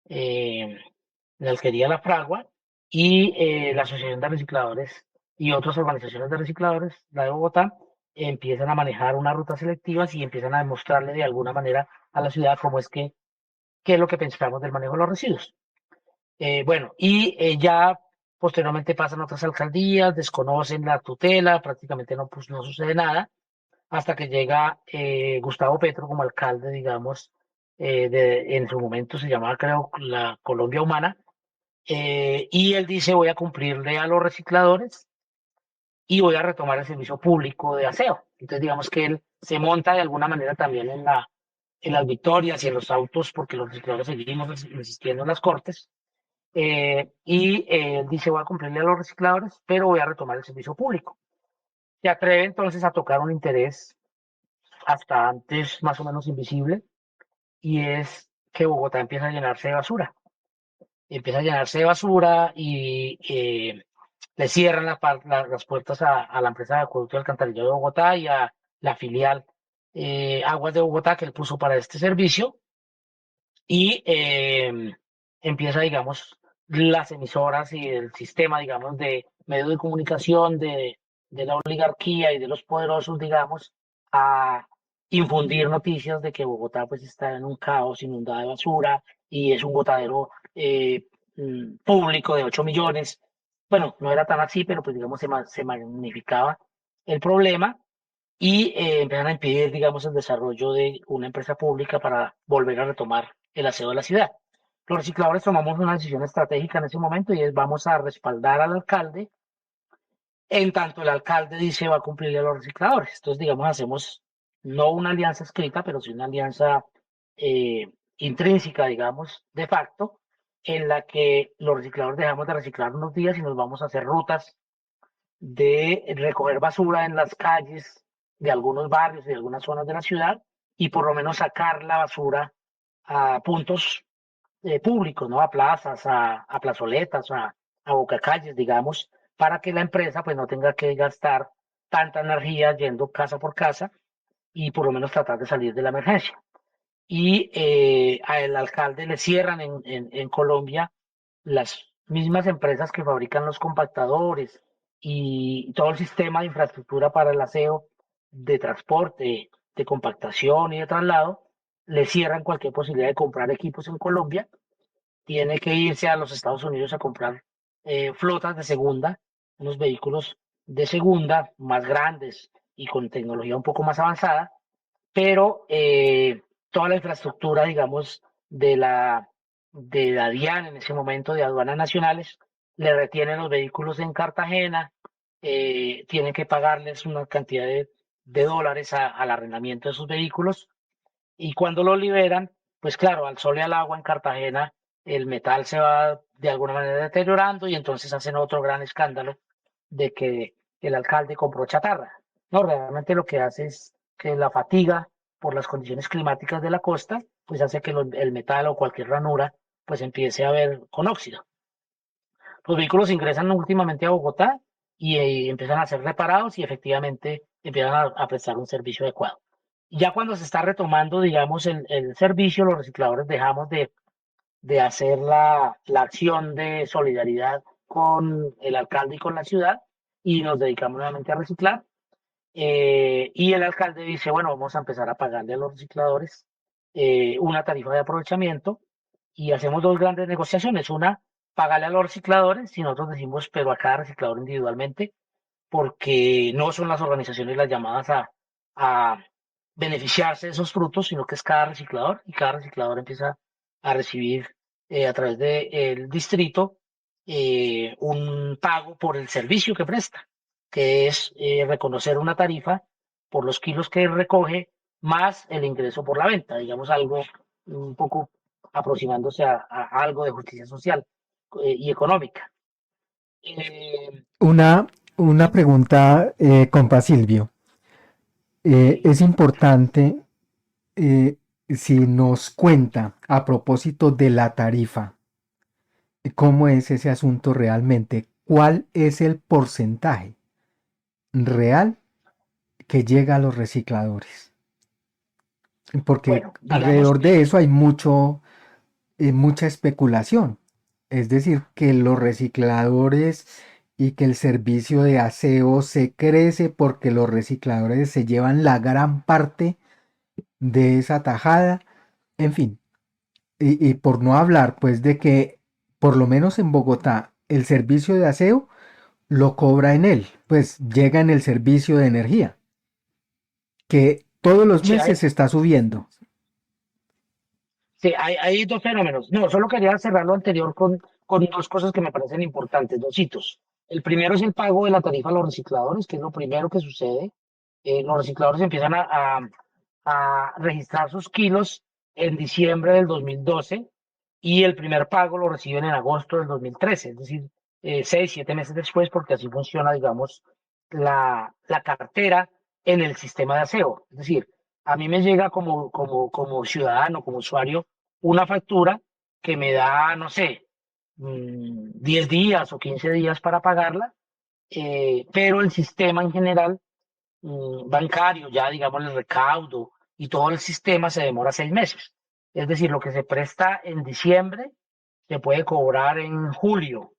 en la Alquería La Fragua, y la Asociación de Recicladores y otras organizaciones de recicladores, la de Bogotá, empiezan a manejar unas rutas selectivas y empiezan a demostrarle de alguna manera a la ciudad cómo es que, qué es lo que pensamos del manejo de los residuos. Bueno, y ya posteriormente pasan otras alcaldías, desconocen la tutela, prácticamente no, pues, no sucede nada, hasta que llega Gustavo Petro como alcalde, digamos, en su momento se llamaba, creo, la Colombia Humana, y él dice, voy a cumplirle a los recicladores y voy a retomar el servicio público de aseo. Entonces, digamos que él se monta de alguna manera también en las victorias y en los autos, porque los recicladores seguimos resistiendo en las cortes, y él dice, voy a cumplirle a los recicladores, pero voy a retomar el servicio público. Se atreve entonces a tocar un interés hasta antes más o menos invisible, y es que Bogotá empieza a llenarse de basura. Empieza a llenarse de basura y le cierran las puertas a la empresa de acueducto y alcantarillado de Bogotá y a la filial Aguas de Bogotá que él puso para este servicio, y empieza, digamos, las emisoras y el sistema, digamos, de medios de comunicación de la oligarquía y de los poderosos, digamos, a infundir noticias de que Bogotá pues está en un caos, inundada de basura y es un botadero público de 8 millones. Bueno, no era tan así, pero pues digamos se magnificaba el problema, y empiezan a impedir, digamos, el desarrollo de una empresa pública para volver a retomar el aseo de la ciudad. Los recicladores tomamos una decisión estratégica en ese momento, y es vamos a respaldar al alcalde en tanto el alcalde dice va a cumplirle a los recicladores. Entonces, digamos, hacemos no una alianza escrita, pero sí una alianza intrínseca, digamos, de facto, en la que los recicladores dejamos de reciclar unos días y nos vamos a hacer rutas de recoger basura en las calles de algunos barrios y de algunas zonas de la ciudad, y por lo menos sacar la basura a puntos públicos, ¿no? A plazas, a plazoletas, a bocacalles, digamos, para que la empresa pues no tenga que gastar tanta energía yendo casa por casa y por lo menos tratar de salir de la emergencia. Y al alcalde le cierran en Colombia las mismas empresas que fabrican los compactadores y todo el sistema de infraestructura para el aseo, de transporte, de compactación y de traslado, le cierran cualquier posibilidad de comprar equipos en Colombia. Tiene que irse a los Estados Unidos a comprar flotas de segunda, unos vehículos de segunda más grandes y con tecnología un poco más avanzada, pero toda la infraestructura, digamos, de la DIAN en ese momento, de aduanas nacionales, le retienen los vehículos en Cartagena, tienen que pagarles una cantidad de dólares al arrendamiento de esos vehículos, y cuando lo liberan, pues claro, al sol y al agua en Cartagena, el metal se va de alguna manera deteriorando, y entonces hacen otro gran escándalo de que el alcalde compró chatarra. No, realmente lo que hace es que la fatiga por las condiciones climáticas de la costa, pues hace que el metal o cualquier ranura, pues empiece a ver con óxido. Los vehículos ingresan últimamente a Bogotá y empiezan a ser reparados y efectivamente empiezan a prestar un servicio adecuado. Ya cuando se está retomando, digamos, el servicio, los recicladores dejamos de hacer la acción de solidaridad con el alcalde y con la ciudad, y nos dedicamos nuevamente a reciclar. Y el alcalde dice, bueno, vamos a empezar a pagarle a los recicladores una tarifa de aprovechamiento, y hacemos dos grandes negociaciones. Una, pagarle a los recicladores, y nosotros decimos, pero a cada reciclador individualmente, porque no son las organizaciones las llamadas a beneficiarse de esos frutos, sino que es cada reciclador, y cada reciclador empieza a recibir a través del distrito un pago por el servicio que presta, que es reconocer una tarifa por los kilos que recoge más el ingreso por la venta, digamos algo un poco aproximándose a algo de justicia social y económica. Eh, Una, una pregunta, compa Silvio. sí, Es importante eh, si nos cuenta a propósito de la tarifa, cómo es ese asunto realmente, cuál es el porcentaje real que llega a los recicladores. Porque bueno, digamos alrededor de que eso hay mucha especulación. Es decir, que los recicladores y que el servicio de aseo se crece porque los recicladores se llevan la gran parte de esa tajada. En fin, y por no hablar pues de que por lo menos en Bogotá el servicio de aseo lo cobra en él, pues llega en el servicio de energía, que todos los sí, meses se está subiendo. sí, hay dos fenómenos. No, solo quería cerrar lo anterior con dos cosas que me parecen importantes, dos hitos. El primero es el pago de la tarifa a los recicladores, que es lo primero que sucede. Los recicladores empiezan a registrar sus kilos en diciembre del 2012 y el primer pago lo reciben en agosto del 2013, es decir, 6, 7 meses después, porque así funciona, digamos, la cartera en el sistema de aseo. Es decir, a mí me llega como ciudadano, como usuario, una factura que me da, no sé, 10 días o 15 días para pagarla, pero el sistema en general bancario, ya digamos el recaudo y todo el sistema se demora 6 meses. Es decir, lo que se presta en diciembre se puede cobrar en julio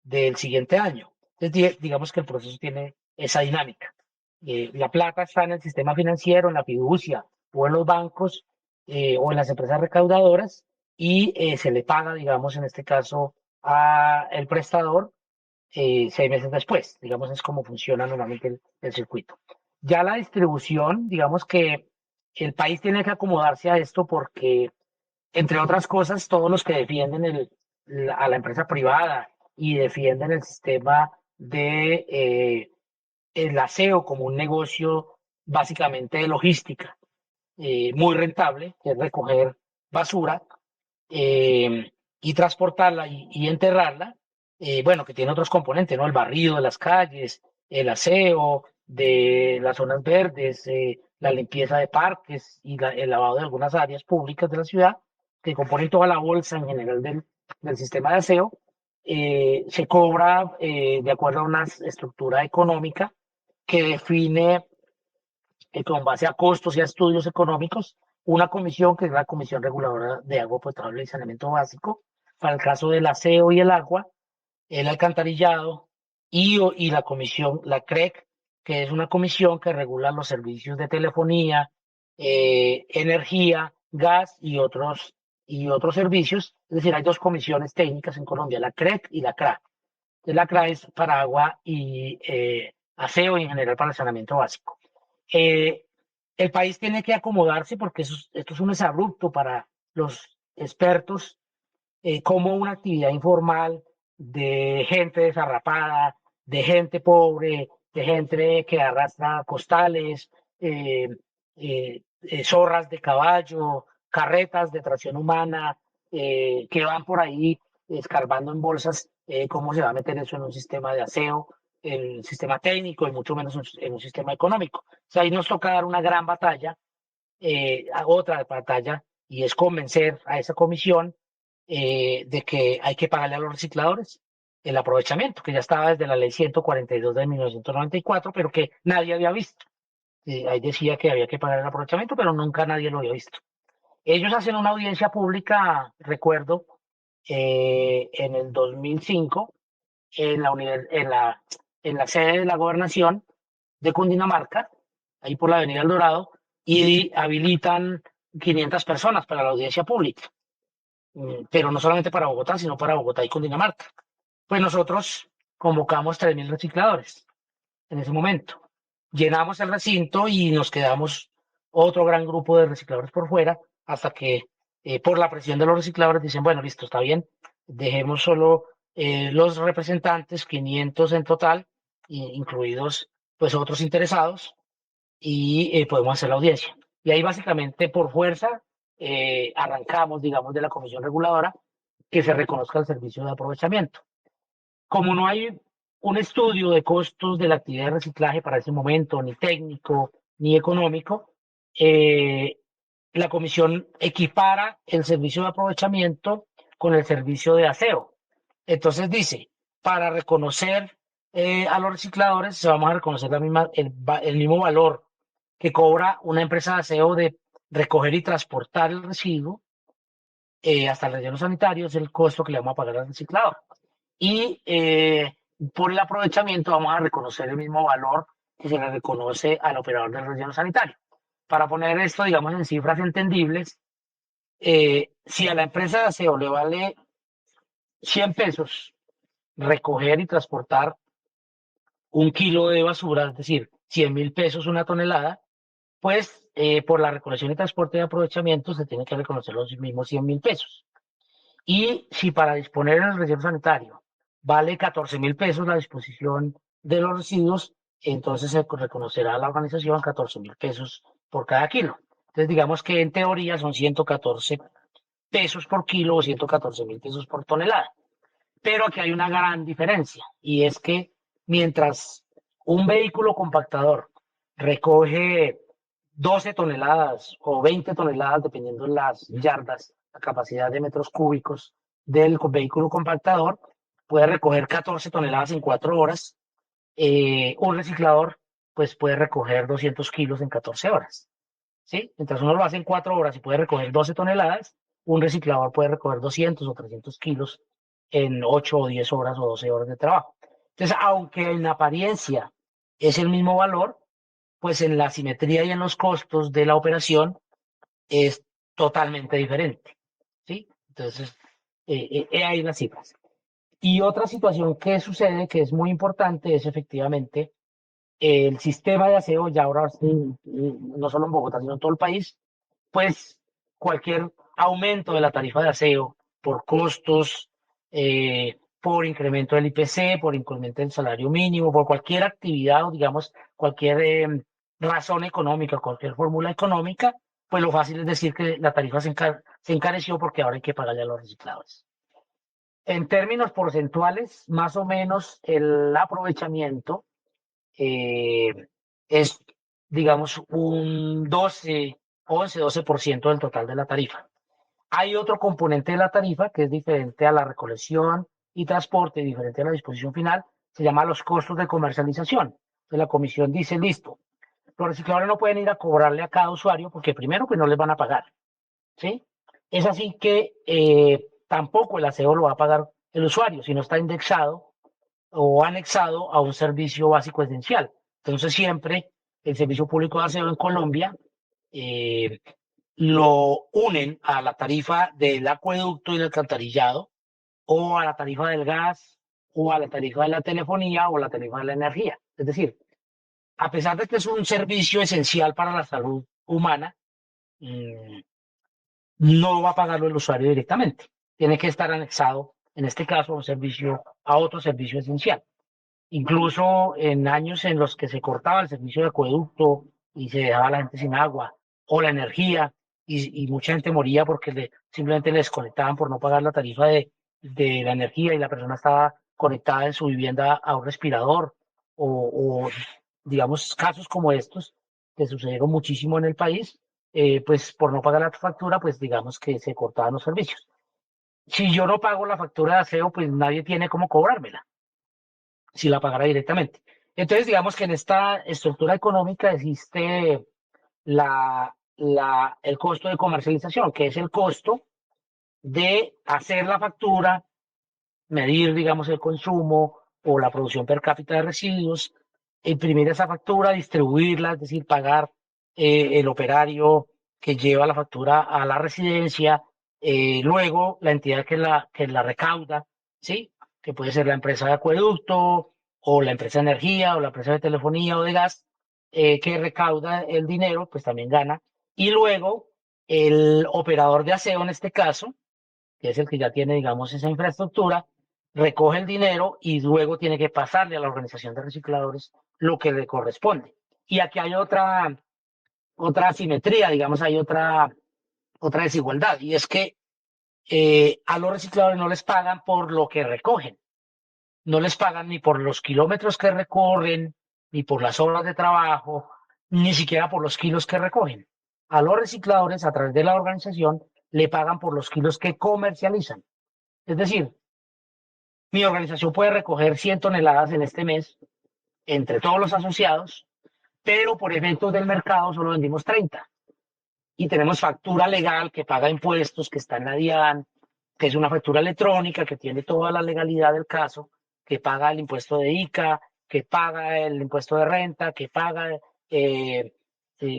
del siguiente año. Entonces, digamos que el proceso tiene esa dinámica. La plata está en el sistema financiero, en la fiducia o en los bancos o en las empresas recaudadoras y se le paga, digamos, en este caso, a el prestador 6 meses después. Digamos, es como funciona normalmente el circuito. Ya la distribución, digamos que el país tiene que acomodarse a esto porque, entre otras cosas, todos los que defienden a la empresa privada y defienden el sistema de el aseo como un negocio básicamente de logística muy rentable, que es recoger basura, y transportarla y enterrarla, bueno, que tiene otros componentes, ¿no? El barrido de las calles, el aseo de las zonas verdes, la limpieza de parques y el lavado de algunas áreas públicas de la ciudad, que componen toda la bolsa en general del sistema de aseo, se cobra de acuerdo a una estructura económica que define con base a costos y a estudios económicos, una comisión que es la Comisión Reguladora de Agua Potable y Saneamiento Básico, para el caso del aseo y el agua, el alcantarillado y la comisión, la CREC, que es una comisión que regula los servicios de telefonía, energía, gas y otros servicios. Es decir, hay dos comisiones técnicas en Colombia, la CREC y la CRA. La CRA es para agua y aseo y en general para el saneamiento básico. Eh, el país tiene que acomodarse porque esto es un exabrupto para los expertos, como una actividad informal de gente desarrapada, de gente pobre, de gente que arrastra costales, eh, zorras de caballo, carretas de tracción humana, que van por ahí escarbando en bolsas, cómo se va a meter eso en un sistema de aseo, en un sistema técnico y mucho menos en un sistema económico. O sea, ahí nos toca dar una gran batalla, a otra batalla, y es convencer a esa comisión de que hay que pagarle a los recicladores el aprovechamiento, que ya estaba desde la ley 142 de 1994, pero que nadie había visto. Ahí decía que había que pagar el aprovechamiento, pero nunca nadie lo había visto. Ellos hacen una audiencia pública, recuerdo, en el 2005, en la sede de la gobernación de Cundinamarca, ahí por la Avenida El Dorado, y habilitan 500 personas para la audiencia pública, pero no solamente para Bogotá, sino para Bogotá y Cundinamarca. Pues nosotros convocamos 3.000 recicladores en ese momento. Llenamos el recinto y nos quedamos otro gran grupo de recicladores por fuera, hasta que por la presión de los recicladores dicen, bueno, listo, está bien, dejemos solo los representantes, 500 en total, incluidos pues otros interesados, y podemos hacer la audiencia. Y ahí básicamente por fuerza arrancamos, digamos, de la comisión reguladora que se reconozca el servicio de aprovechamiento. Como no hay un estudio de costos de la actividad de reciclaje para ese momento, ni técnico ni económico. La comisión equipara el servicio de aprovechamiento con el servicio de aseo. Entonces dice, para reconocer a los recicladores, se vamos a reconocer el mismo valor que cobra una empresa de aseo de recoger y transportar el residuo hasta el relleno sanitario, es el costo que le vamos a pagar al reciclador. Y por el aprovechamiento vamos a reconocer el mismo valor que se le reconoce al operador del relleno sanitario. Para poner esto, digamos, en cifras entendibles, si a la empresa de aseo le vale 100 pesos recoger y transportar un kilo de basura, es decir, 100.000 pesos una tonelada, pues por la recolección y transporte de aprovechamiento se tiene que reconocer los mismos 100.000 pesos. Y si para disponer en el relleno sanitario vale 14.000 pesos la disposición de los residuos, entonces se reconocerá a la organización 14.000 pesos por cada kilo. Entonces digamos que en teoría son 114 pesos por kilo o 114.000 pesos por tonelada. Pero aquí hay una gran diferencia y es que mientras un vehículo compactador recoge 12 toneladas o 20 toneladas, dependiendo de las yardas, la capacidad de metros cúbicos del vehículo compactador, puede recoger 14 toneladas en 4 horas. Un reciclador pues puede recoger 200 kilos en 14 horas. ¿Sí? Mientras uno lo hace en 4 horas y puede recoger 12 toneladas, un reciclador puede recoger 200 o 300 kilos en 8 o 10 horas o 12 horas de trabajo. Entonces, aunque en apariencia es el mismo valor, pues en la simetría y en los costos de la operación es totalmente diferente. ¿Sí? Entonces, hay las cifras. Y otra situación que sucede, que es muy importante, es efectivamente el sistema de aseo, ya ahora sí, no solo en Bogotá, sino en todo el país, pues cualquier aumento de la tarifa de aseo por costos, por incremento del IPC, por incremento del salario mínimo, por cualquier actividad o digamos cualquier razón económica, cualquier fórmula económica, pues lo fácil es decir que la tarifa se encareció porque ahora hay que pagarle a los recicladores. En términos porcentuales, más o menos el aprovechamiento es, digamos, un 12% del total de la tarifa. Hay otro componente de la tarifa que es diferente a la recolección y transporte, diferente a la disposición final, se llama los costos de comercialización. Entonces la comisión dice, listo, los recicladores no pueden ir a cobrarle a cada usuario porque primero pues no les van a pagar, ¿sí? Es así que tampoco el aseo lo va a pagar el usuario, sino está indexado o anexado a un servicio básico esencial. Entonces siempre el servicio público de aseo en Colombia eh, lo unen a la tarifa del acueducto y del alcantarillado, o a la tarifa del gas, o a la tarifa de la telefonía, o la tarifa de la energía. Es decir, a pesar de que es un servicio esencial para la salud humana, no va a pagarlo el usuario directamente. Tiene que estar anexado, en este caso, a otro servicio esencial. Incluso en años en los que se cortaba el servicio de acueducto y se dejaba a la gente sin agua, o la energía, y mucha gente moría porque simplemente le desconectaban por no pagar la tarifa de la energía y la persona estaba conectada en su vivienda a un respirador, o digamos casos como estos que sucedieron muchísimo en el país, pues por no pagar la factura, pues digamos que se cortaban los servicios. Si yo no pago la factura de aseo, pues nadie tiene cómo cobrármela si la pagara directamente. Entonces, digamos que en esta estructura económica existe el costo de comercialización, que es el costo de hacer la factura, medir, digamos, el consumo o la producción per cápita de residuos, imprimir esa factura, distribuirla, es decir, pagar el operario que lleva la factura a la residencia, luego la entidad que la recauda, ¿sí? Que puede ser la empresa de acueducto, o la empresa de energía, o la empresa de telefonía o de gas, que recauda el dinero, pues también gana. Y luego el operador de aseo, en este caso, que es el que ya tiene, digamos, esa infraestructura, recoge el dinero y luego tiene que pasarle a la organización de recicladores lo que le corresponde. Y aquí hay otra asimetría, digamos, hay otra desigualdad, y es que a los recicladores no les pagan por lo que recogen, no les pagan ni por los kilómetros que recorren, ni por las horas de trabajo, ni siquiera por los kilos que recogen. A los recicladores, a través de la organización, le pagan por los kilos que comercializan. Es decir, mi organización puede recoger 100 toneladas en este mes entre todos los asociados, pero por efectos del mercado solo vendimos 30. Y tenemos factura legal que paga impuestos, que está en la DIAN, que es una factura electrónica, que tiene toda la legalidad del caso, que paga el impuesto de ICA, que paga el impuesto de renta, que paga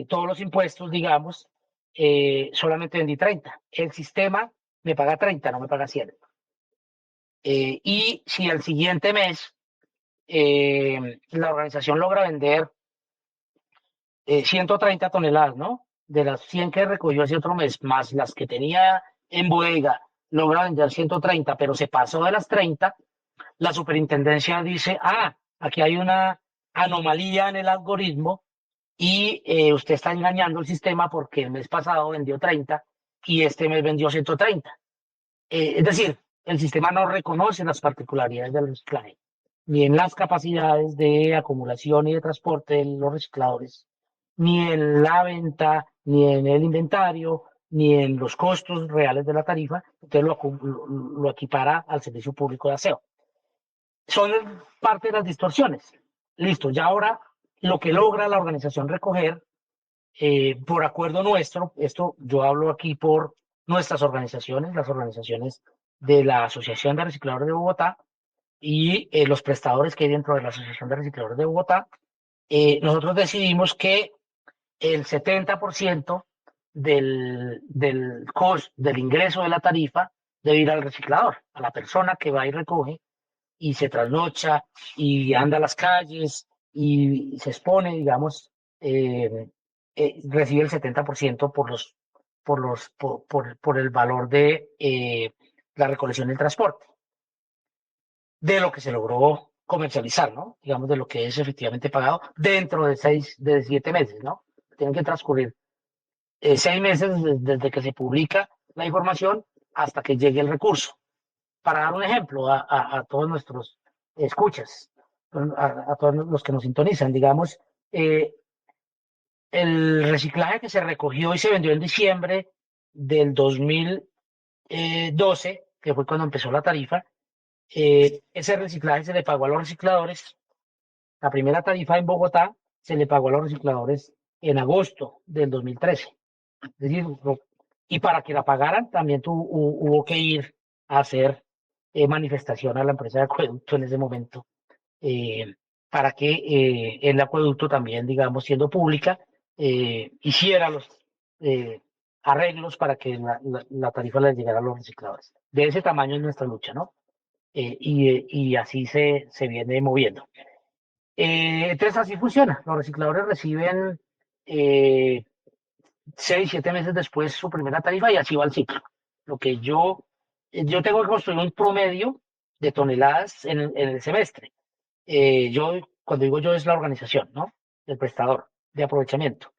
todos los impuestos, digamos, solamente vendí 30. El sistema me paga 30, no me paga 100. Y si al siguiente mes la organización logra vender 130 toneladas, ¿no? De las 100 que recogió ese otro mes, más las que tenía en bodega, logra vender 130, pero se pasó de las 30, la superintendencia dice, aquí hay una anomalía en el algoritmo y usted está engañando el sistema porque el mes pasado vendió 30 y este mes vendió 130. Es decir, el sistema no reconoce las particularidades del reciclaje, ni en las capacidades de acumulación y de transporte de los recicladores, ni en la venta, ni en el inventario, ni en los costos reales de la tarifa. Entonces lo equipara al servicio público de aseo. Son parte de las distorsiones. Listo, ya ahora lo que logra la organización recoger, por acuerdo nuestro, esto yo hablo aquí por nuestras organizaciones, las organizaciones de la Asociación de Recicladores de Bogotá y los prestadores que hay dentro de la Asociación de Recicladores de Bogotá, nosotros decidimos que el 70% del costo, del ingreso de la tarifa, debe ir al reciclador, a la persona que va y recoge y se trasnocha y anda a las calles y se expone, digamos, recibe el 70% por el valor de la recolección y el transporte, de lo que se logró comercializar, ¿no? Digamos, de lo que es efectivamente pagado dentro de 7 meses, ¿no? Tienen que transcurrir 6 meses desde que se publica la información hasta que llegue el recurso. Para dar un ejemplo a todos nuestros escuchas, a todos los que nos sintonizan, digamos, el reciclaje que se recogió y se vendió en diciembre del 2012, que fue cuando empezó la tarifa, ese reciclaje se le pagó a los recicladores. La primera tarifa en Bogotá se le pagó a los recicladores en agosto del 2013. Es decir, y para que la pagaran también hubo que ir a hacer manifestación a la empresa de acueducto en ese momento, para que el acueducto también, digamos, siendo pública, hiciera los arreglos para que la tarifa les llegara a los recicladores. De ese tamaño es nuestra lucha, ¿no? Y así se viene moviendo. Entonces así funciona. Los recicladores reciben 6, 7 meses después su primera tarifa y así va el ciclo. Lo que yo tengo que construir un promedio de toneladas en el semestre. Cuando digo yo, es la organización, ¿no? El prestador de aprovechamiento.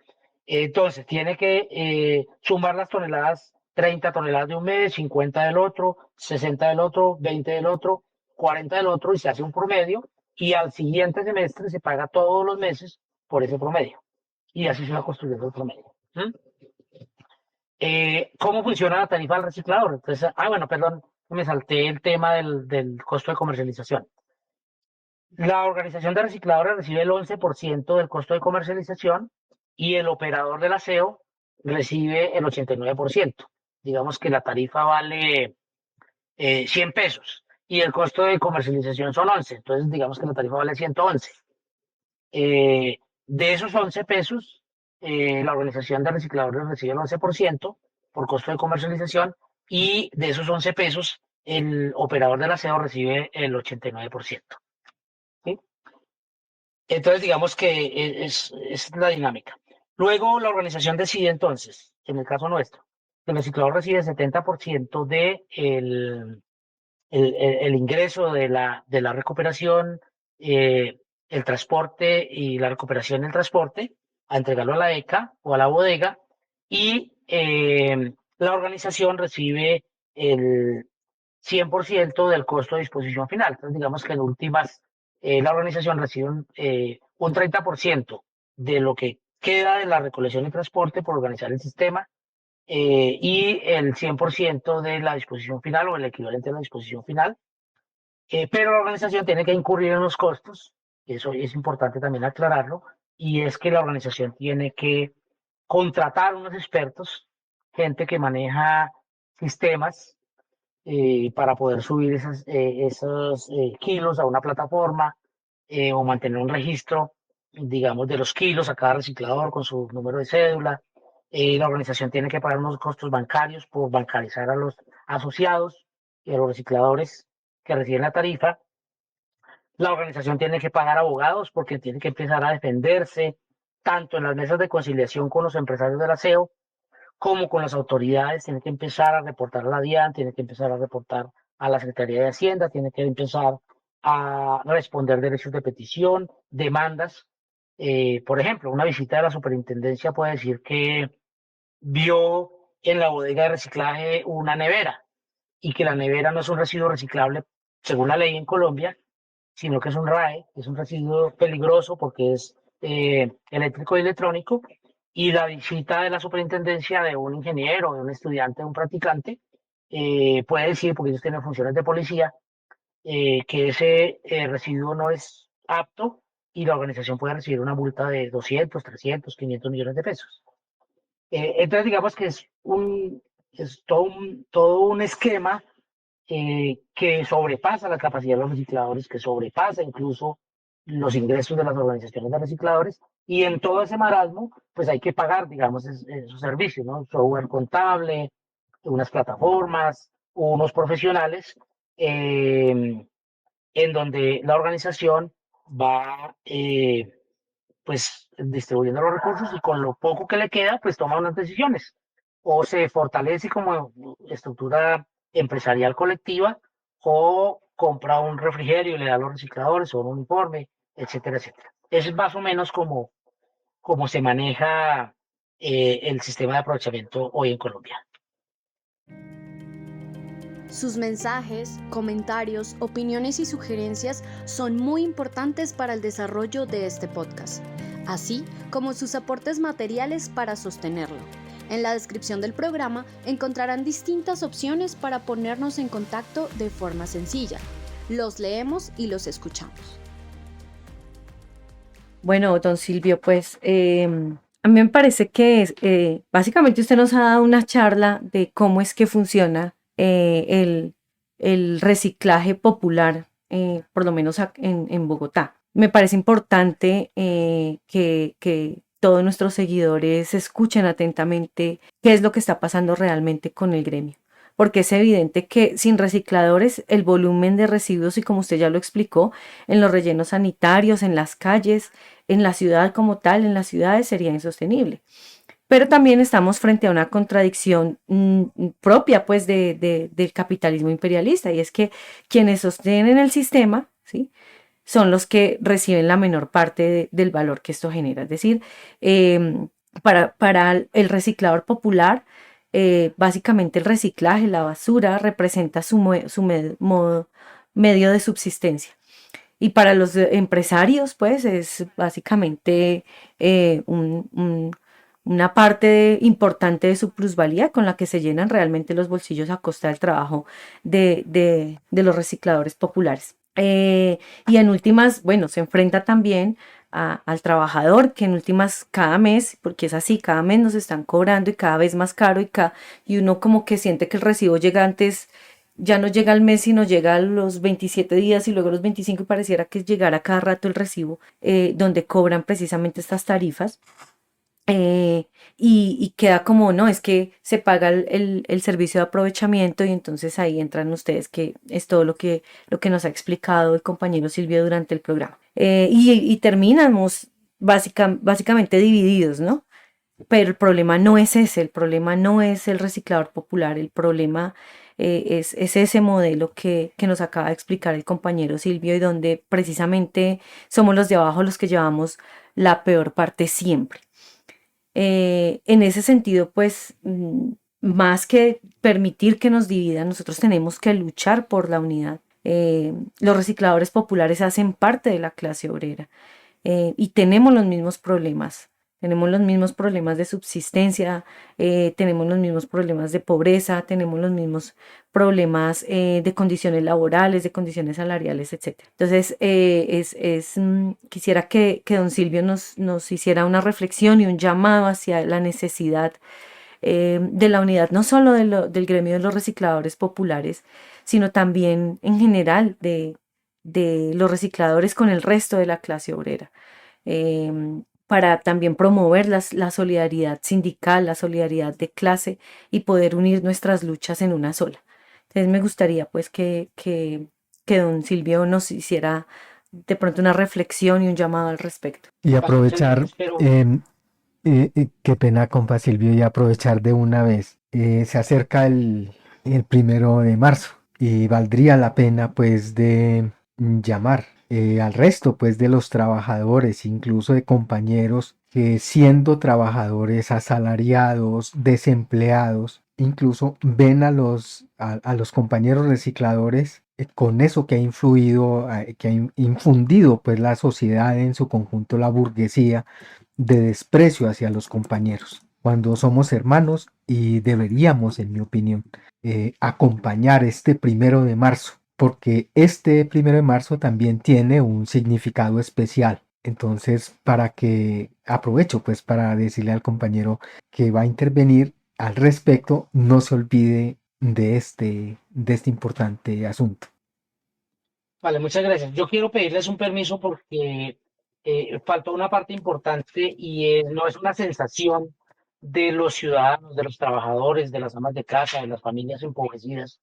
Entonces, tiene que sumar las toneladas, 30 toneladas de un mes, 50 del otro, 60 del otro, 20 del otro, 40 del otro, y se hace un promedio, y al siguiente semestre se paga todos los meses por ese promedio. Y así se va construyendo el promedio. ¿Cómo funciona la tarifa del reciclador? Entonces, bueno, perdón, me salté el tema del costo de comercialización. La organización de recicladores recibe el 11% del costo de comercialización y el operador del aseo recibe el 89%. Digamos que la tarifa vale 100 pesos y el costo de comercialización son 11. Entonces, digamos que la tarifa vale 111. De esos 11 pesos, la organización de recicladores recibe el 11% por costo de comercialización y de esos 11 pesos, el operador del aseo recibe el 89%. ¿Sí? Entonces, digamos que es la dinámica. Luego, la organización decide entonces, en el caso nuestro, que el reciclador recibe el 70% de el ingreso de la recuperación, el transporte y la recuperación del transporte, a entregarlo a la ECA o a la bodega, y la organización recibe el 100% del costo de disposición final. Entonces, digamos que en últimas, la organización recibe un 30% de lo que queda de la recolección y transporte por organizar el sistema, y el 100% de la disposición final o el equivalente a la disposición final. Pero la organización tiene que incurrir en los costos, eso es importante también aclararlo, y es que la organización tiene que contratar unos expertos, gente que maneja sistemas, para poder subir esos kilos a una plataforma, o mantener un registro, digamos, de los kilos a cada reciclador con su número de cédula. La organización tiene que pagar unos costos bancarios por bancarizar a los asociados y a los recicladores que reciben la tarifa. La organización tiene que pagar abogados porque tiene que empezar a defenderse tanto en las mesas de conciliación con los empresarios del aseo como con las autoridades. Tiene que empezar a reportar a la DIAN, tiene que empezar a reportar a la Secretaría de Hacienda, tiene que empezar a responder derechos de petición, demandas. Por ejemplo, una visita de la superintendencia puede decir que vio en la bodega de reciclaje una nevera y que la nevera no es un residuo reciclable según la ley en Colombia, sino que es un RAE, es un residuo peligroso porque es eléctrico y electrónico, y la visita de la superintendencia de un ingeniero, de un estudiante, de un practicante, puede decir, porque ellos tienen funciones de policía, que ese residuo no es apto y la organización puede recibir una multa de 200, 300, 500 millones de pesos. Entonces, digamos que es todo un esquema que sobrepasa la capacidad de los recicladores, que sobrepasa incluso los ingresos de las organizaciones de recicladores, y en todo ese marasmo, pues hay que pagar, digamos, esos servicios, ¿no? Software contable, unas plataformas, unos profesionales, en donde la organización va, pues, distribuyendo los recursos y con lo poco que le queda, pues toma unas decisiones. O se fortalece como estructura empresarial colectiva, o compra un refrigerio y le da a los recicladores o un uniforme, etcétera, etcétera. Eso es más o menos como se maneja el sistema de aprovechamiento hoy en Colombia. Sus mensajes, comentarios, opiniones y sugerencias son muy importantes para el desarrollo de este podcast, así como sus aportes materiales para sostenerlo. En la descripción del programa encontrarán distintas opciones para ponernos en contacto de forma sencilla. Los leemos y los escuchamos. Bueno, don Silvio, pues a mí me parece que básicamente usted nos ha dado una charla de cómo es que funciona el reciclaje popular, por lo menos en Bogotá. Me parece importante que todos nuestros seguidores escuchen atentamente qué es lo que está pasando realmente con el gremio, porque es evidente que sin recicladores el volumen de residuos, y como usted ya lo explicó, en los rellenos sanitarios, en las calles, en la ciudad como tal, en las ciudades sería insostenible. Pero también estamos frente a una contradicción propia pues del capitalismo imperialista, y es que quienes sostienen el sistema, ¿sí?, son los que reciben la menor parte del valor que esto genera. Es decir, para el reciclador popular, básicamente el reciclaje, la basura, representa su medio de subsistencia. Y para los empresarios, pues es básicamente una parte importante de su plusvalía con la que se llenan realmente los bolsillos a costa del trabajo de los recicladores populares. Y en últimas, bueno, se enfrenta también al trabajador, que en últimas cada mes, porque es así, cada mes nos están cobrando y cada vez más caro, y uno como que siente que el recibo llega antes, ya no llega al mes, sino llega a los 27 días y luego a los 25, y pareciera que llegara cada rato el recibo, donde cobran precisamente estas tarifas. Y queda como, no, es que se paga el servicio de aprovechamiento, y entonces ahí entran ustedes, que es todo lo que nos ha explicado el compañero Silvio durante el programa. Y terminamos básicamente divididos, ¿no? Pero el problema no es ese, el problema no es el reciclador popular, el problema es ese modelo que nos acaba de explicar el compañero Silvio, y donde precisamente somos los de abajo los que llevamos la peor parte siempre. En ese sentido, pues más que permitir que nos dividan, nosotros tenemos que luchar por la unidad. Los recicladores populares hacen parte de la clase obrera y tenemos los mismos problemas. Tenemos los mismos problemas de subsistencia, tenemos los mismos problemas de pobreza, tenemos los mismos problemas de condiciones laborales, de condiciones salariales, etc. Entonces, quisiera que don Silvio nos hiciera una reflexión y un llamado hacia la necesidad de la unidad, no solo del gremio de los recicladores populares, sino también en general de los recicladores con el resto de la clase obrera. Para también promover la solidaridad sindical, la solidaridad de clase y poder unir nuestras luchas en una sola. Entonces me gustaría pues que don Silvio nos hiciera de pronto una reflexión y un llamado al respecto. Y Muchas aprovechar, gracias, pero qué pena, compa Silvio, y aprovechar de una vez. Se acerca el 1 de marzo y valdría la pena pues de llamar al resto pues de los trabajadores, incluso de compañeros que siendo trabajadores asalariados, desempleados, incluso ven a los compañeros recicladores con eso que ha influido, que ha infundido pues la sociedad en su conjunto, la burguesía, de desprecio hacia los compañeros, cuando somos hermanos y deberíamos, en mi opinión, acompañar este 1 de marzo, porque este 1 de marzo también tiene un significado especial. Entonces, para que aprovecho pues para decirle al compañero que va a intervenir al respecto, no se olvide de este importante asunto. vale, muchas gracias. Yo quiero pedirles un permiso porque faltó una parte importante y no es una sensación de los ciudadanos, de los trabajadores, de las amas de casa, de las familias empobrecidas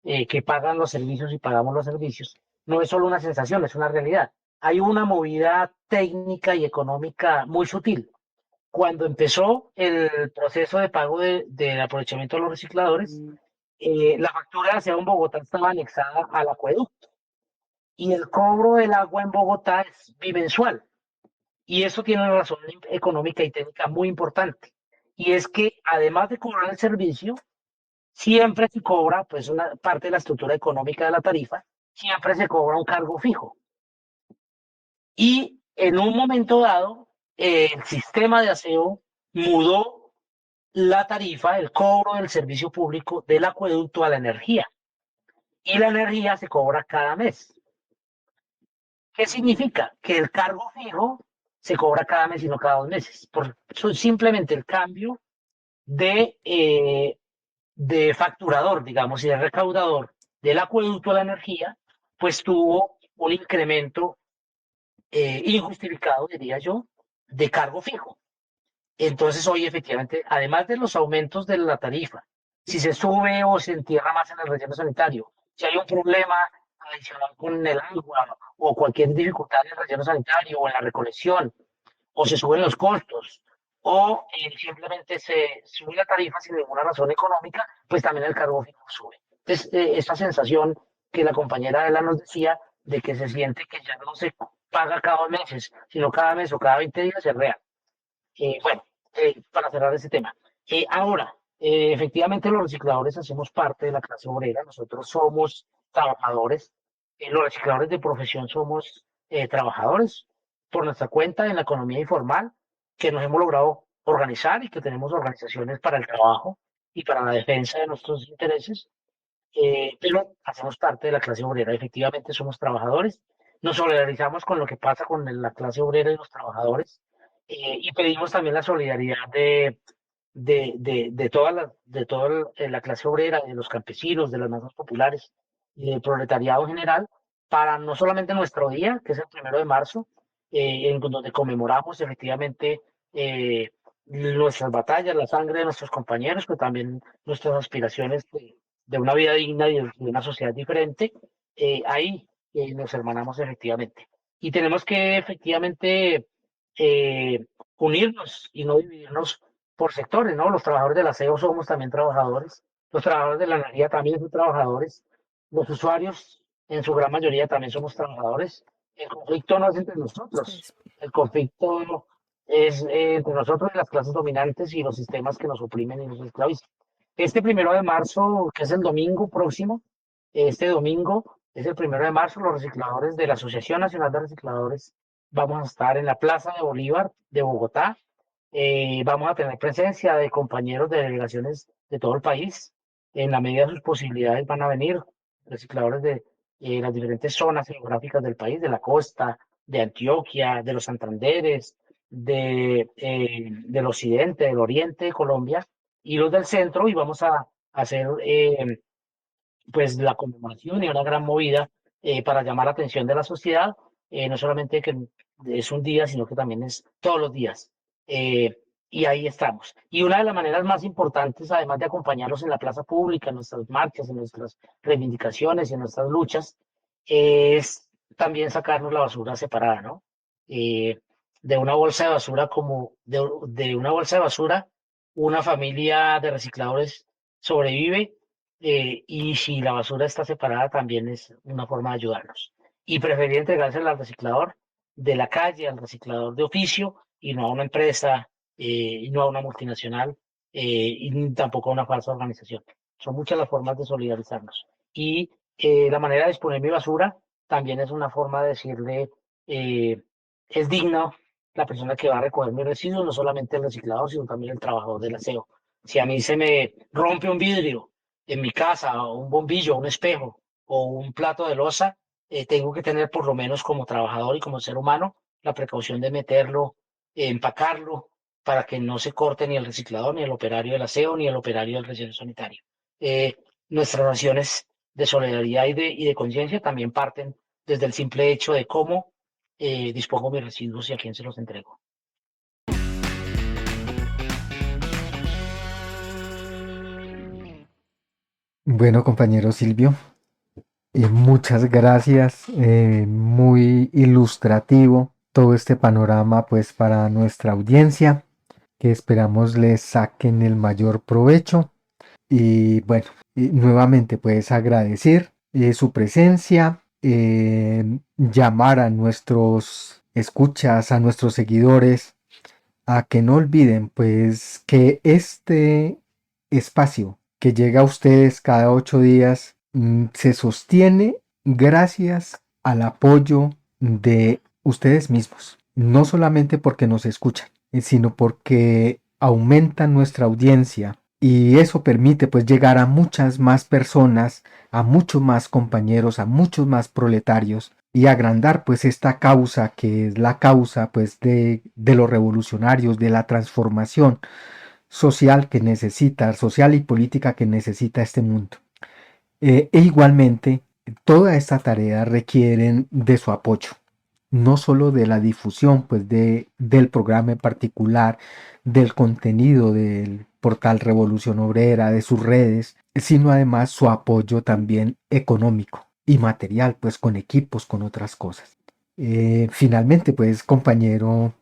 que pagan los servicios y pagamos los servicios. No es solo una sensación, es una realidad. Hay una movida técnica y económica muy sutil. Cuando empezó el proceso de pago del aprovechamiento de los recicladores, la factura de aseo en Bogotá estaba anexada al acueducto y el cobro del agua en Bogotá es bimensual. Y eso tiene una razón económica y técnica muy importante. Y es que además de cobrar el servicio, siempre se cobra, pues una parte de la estructura económica de la tarifa, siempre se cobra un cargo fijo. Y en un momento dado, el sistema de aseo mudó la tarifa, el cobro del servicio público del acueducto a la energía. Y la energía se cobra cada mes. ¿Qué significa? Que el cargo fijo se cobra cada mes y no cada 2 meses. Por simplemente el cambio de facturador, digamos, y de recaudador del acueducto a la energía, pues tuvo un incremento injustificado, diría yo, de cargo fijo. Entonces, hoy efectivamente, además de los aumentos de la tarifa, si se sube o se entierra más en el relleno sanitario, si hay un problema adicional con el agua o cualquier dificultad en el relleno sanitario o en la recolección, o se suben los costos, o simplemente se sube la tarifa sin ninguna razón económica, pues también el cargo fijo sube. Entonces, esa sensación que la compañera Adela nos decía de que se siente que ya no se paga cada 2 meses, sino cada mes o cada 20 días es real. Bueno, para cerrar ese tema. Ahora, efectivamente los recicladores hacemos parte de la clase obrera, nosotros somos trabajadores, los recicladores de profesión somos trabajadores por nuestra cuenta en la economía informal, que nos hemos logrado organizar y que tenemos organizaciones para el trabajo y para la defensa de nuestros intereses, pero hacemos parte de la clase obrera, efectivamente somos trabajadores, nos solidarizamos con lo que pasa con la clase obrera y los trabajadores, y pedimos también la solidaridad de toda la clase obrera, de los campesinos, de las masas populares y del proletariado en general, para no solamente nuestro día, que es el 1 de marzo, en donde conmemoramos efectivamente nuestras batallas, la sangre de nuestros compañeros, pero también nuestras aspiraciones de una vida digna y de una sociedad diferente, ahí nos hermanamos efectivamente. Y tenemos que efectivamente unirnos y no dividirnos por sectores, ¿no? Los trabajadores del aseo somos también trabajadores, los trabajadores de la energía también son trabajadores, los usuarios en su gran mayoría también somos trabajadores. El conflicto no es entre nosotros, el conflicto es entre nosotros y las clases dominantes y los sistemas que nos oprimen y nos esclavizan. Este 1 de marzo, que es el domingo próximo, este domingo es el 1 de marzo, los recicladores de la Asociación Nacional de Recicladores vamos a estar en la Plaza de Bolívar de Bogotá. Vamos a tener presencia de compañeros de delegaciones de todo el país. En la medida de sus posibilidades van a venir recicladores de las diferentes zonas geográficas del país, de la costa, de Antioquia, de los Santanderes, del occidente, del oriente de Colombia y los del centro, y vamos a hacer pues la conmemoración y una gran movida para llamar la atención de la sociedad, no solamente que es un día, sino que también es todos los días. Eh, y ahí estamos. Y una de las maneras más importantes, además de acompañarlos en la plaza pública, en nuestras marchas, en nuestras reivindicaciones y en nuestras luchas, es también sacarnos la basura separada, ¿no? De una bolsa de basura de una bolsa de basura, una familia de recicladores sobrevive, y si la basura está separada también es una forma de ayudarnos. Y preferir entregársela al reciclador de la calle, al reciclador de oficio, y no a una empresa, y no a una multinacional, y ni tampoco a una falsa organización. Son muchas las formas de solidarizarnos. Y la manera de disponer mi basura también es una forma de decirle, eh, es digno la persona que va a recoger mis residuos, no solamente el reciclador, sino también el trabajador del aseo. Si a mí se me rompe un vidrio en mi casa, o un bombillo, un espejo o un plato de loza, tengo que tener por lo menos como trabajador y como ser humano la precaución de meterlo, empacarlo, para que no se corte ni el reciclador, ni el operario del aseo, ni el operario del relleno sanitario. Eh, Nuestras oraciones de solidaridad y de conciencia también parten desde el simple hecho de cómo dispongo mis residuos y a quién se los entrego. Bueno, compañero Silvio, muchas gracias, muy ilustrativo todo este panorama pues para nuestra audiencia, que esperamos les saquen el mayor provecho y bueno, nuevamente pues agradecer su presencia, llamar a nuestros escuchas, a nuestros seguidores, a que no olviden pues que este espacio que llega a ustedes cada 8 días se sostiene gracias al apoyo de ustedes mismos. No solamente porque nos escuchan, sino porque aumentan nuestra audiencia y eso permite pues llegar a muchas más personas, a muchos más compañeros, a muchos más proletarios y agrandar pues esta causa que es la causa pues de los revolucionarios, de la transformación social que necesita, social y política que necesita este mundo. E igualmente, toda esta tarea requieren de su apoyo, no solo de la difusión pues del programa en particular, del contenido del portal Revolución Obrera, de sus redes, sino además su apoyo también económico y material, pues con equipos, con otras cosas. Finalmente, pues compañero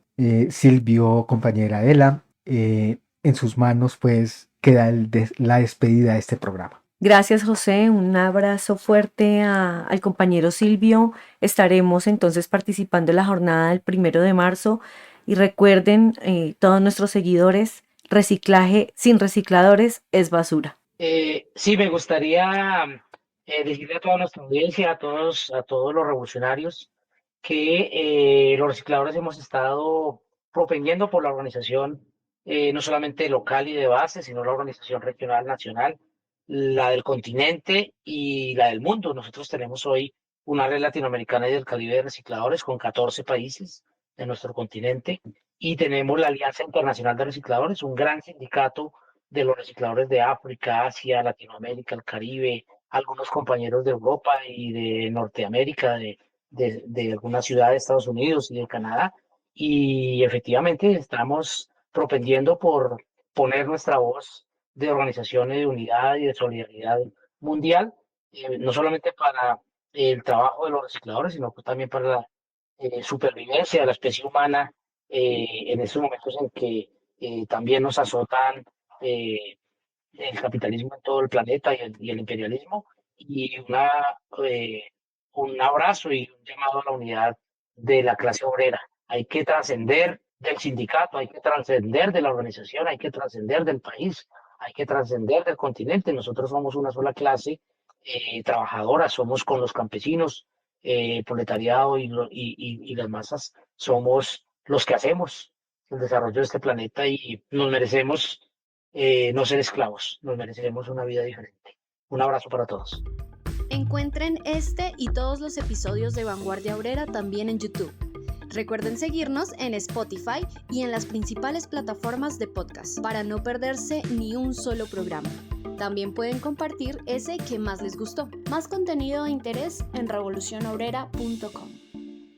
Silvio, compañera Ela, en sus manos pues queda la despedida de este programa. Gracias, José. Un abrazo fuerte al compañero Silvio. Estaremos entonces participando en la jornada del 1 de marzo. Y recuerden, todos nuestros seguidores, reciclaje sin recicladores es basura. Sí, me gustaría decirle a toda nuestra audiencia, a todos los revolucionarios, que los recicladores hemos estado propendiendo por la organización, no solamente local y de base, sino la organización regional, nacional, la del continente y la del mundo. Nosotros tenemos hoy una red latinoamericana y del Caribe de recicladores con 14 países de nuestro continente, y tenemos la Alianza Internacional de Recicladores, un gran sindicato de los recicladores de África, Asia, Latinoamérica, el Caribe, algunos compañeros de Europa y de Norteamérica, de algunas ciudades de Estados Unidos y de Canadá. Y efectivamente estamos propendiendo por poner nuestra voz de organización y de unidad y de solidaridad mundial, no solamente para el trabajo de los recicladores, sino pues también para la supervivencia de la especie humana, en estos momentos en que también nos azotan eh, el capitalismo en todo el planeta y el imperialismo, y eh, un abrazo y un llamado a la unidad de la clase obrera. Hay que trascender del sindicato, hay que trascender de la organización, hay que trascender del país, hay que trascender del continente. Nosotros somos una sola clase trabajadora, somos con los campesinos, proletariado y las masas, somos los que hacemos el desarrollo de este planeta y nos merecemos no ser esclavos, nos merecemos una vida diferente. Un abrazo para todos. Encuentren este y todos los episodios de Vanguardia Obrera también en YouTube. Recuerden seguirnos en Spotify y en las principales plataformas de podcast para no perderse ni un solo programa. También pueden compartir ese que más les gustó. Más contenido de interés en revolucionobrera.com.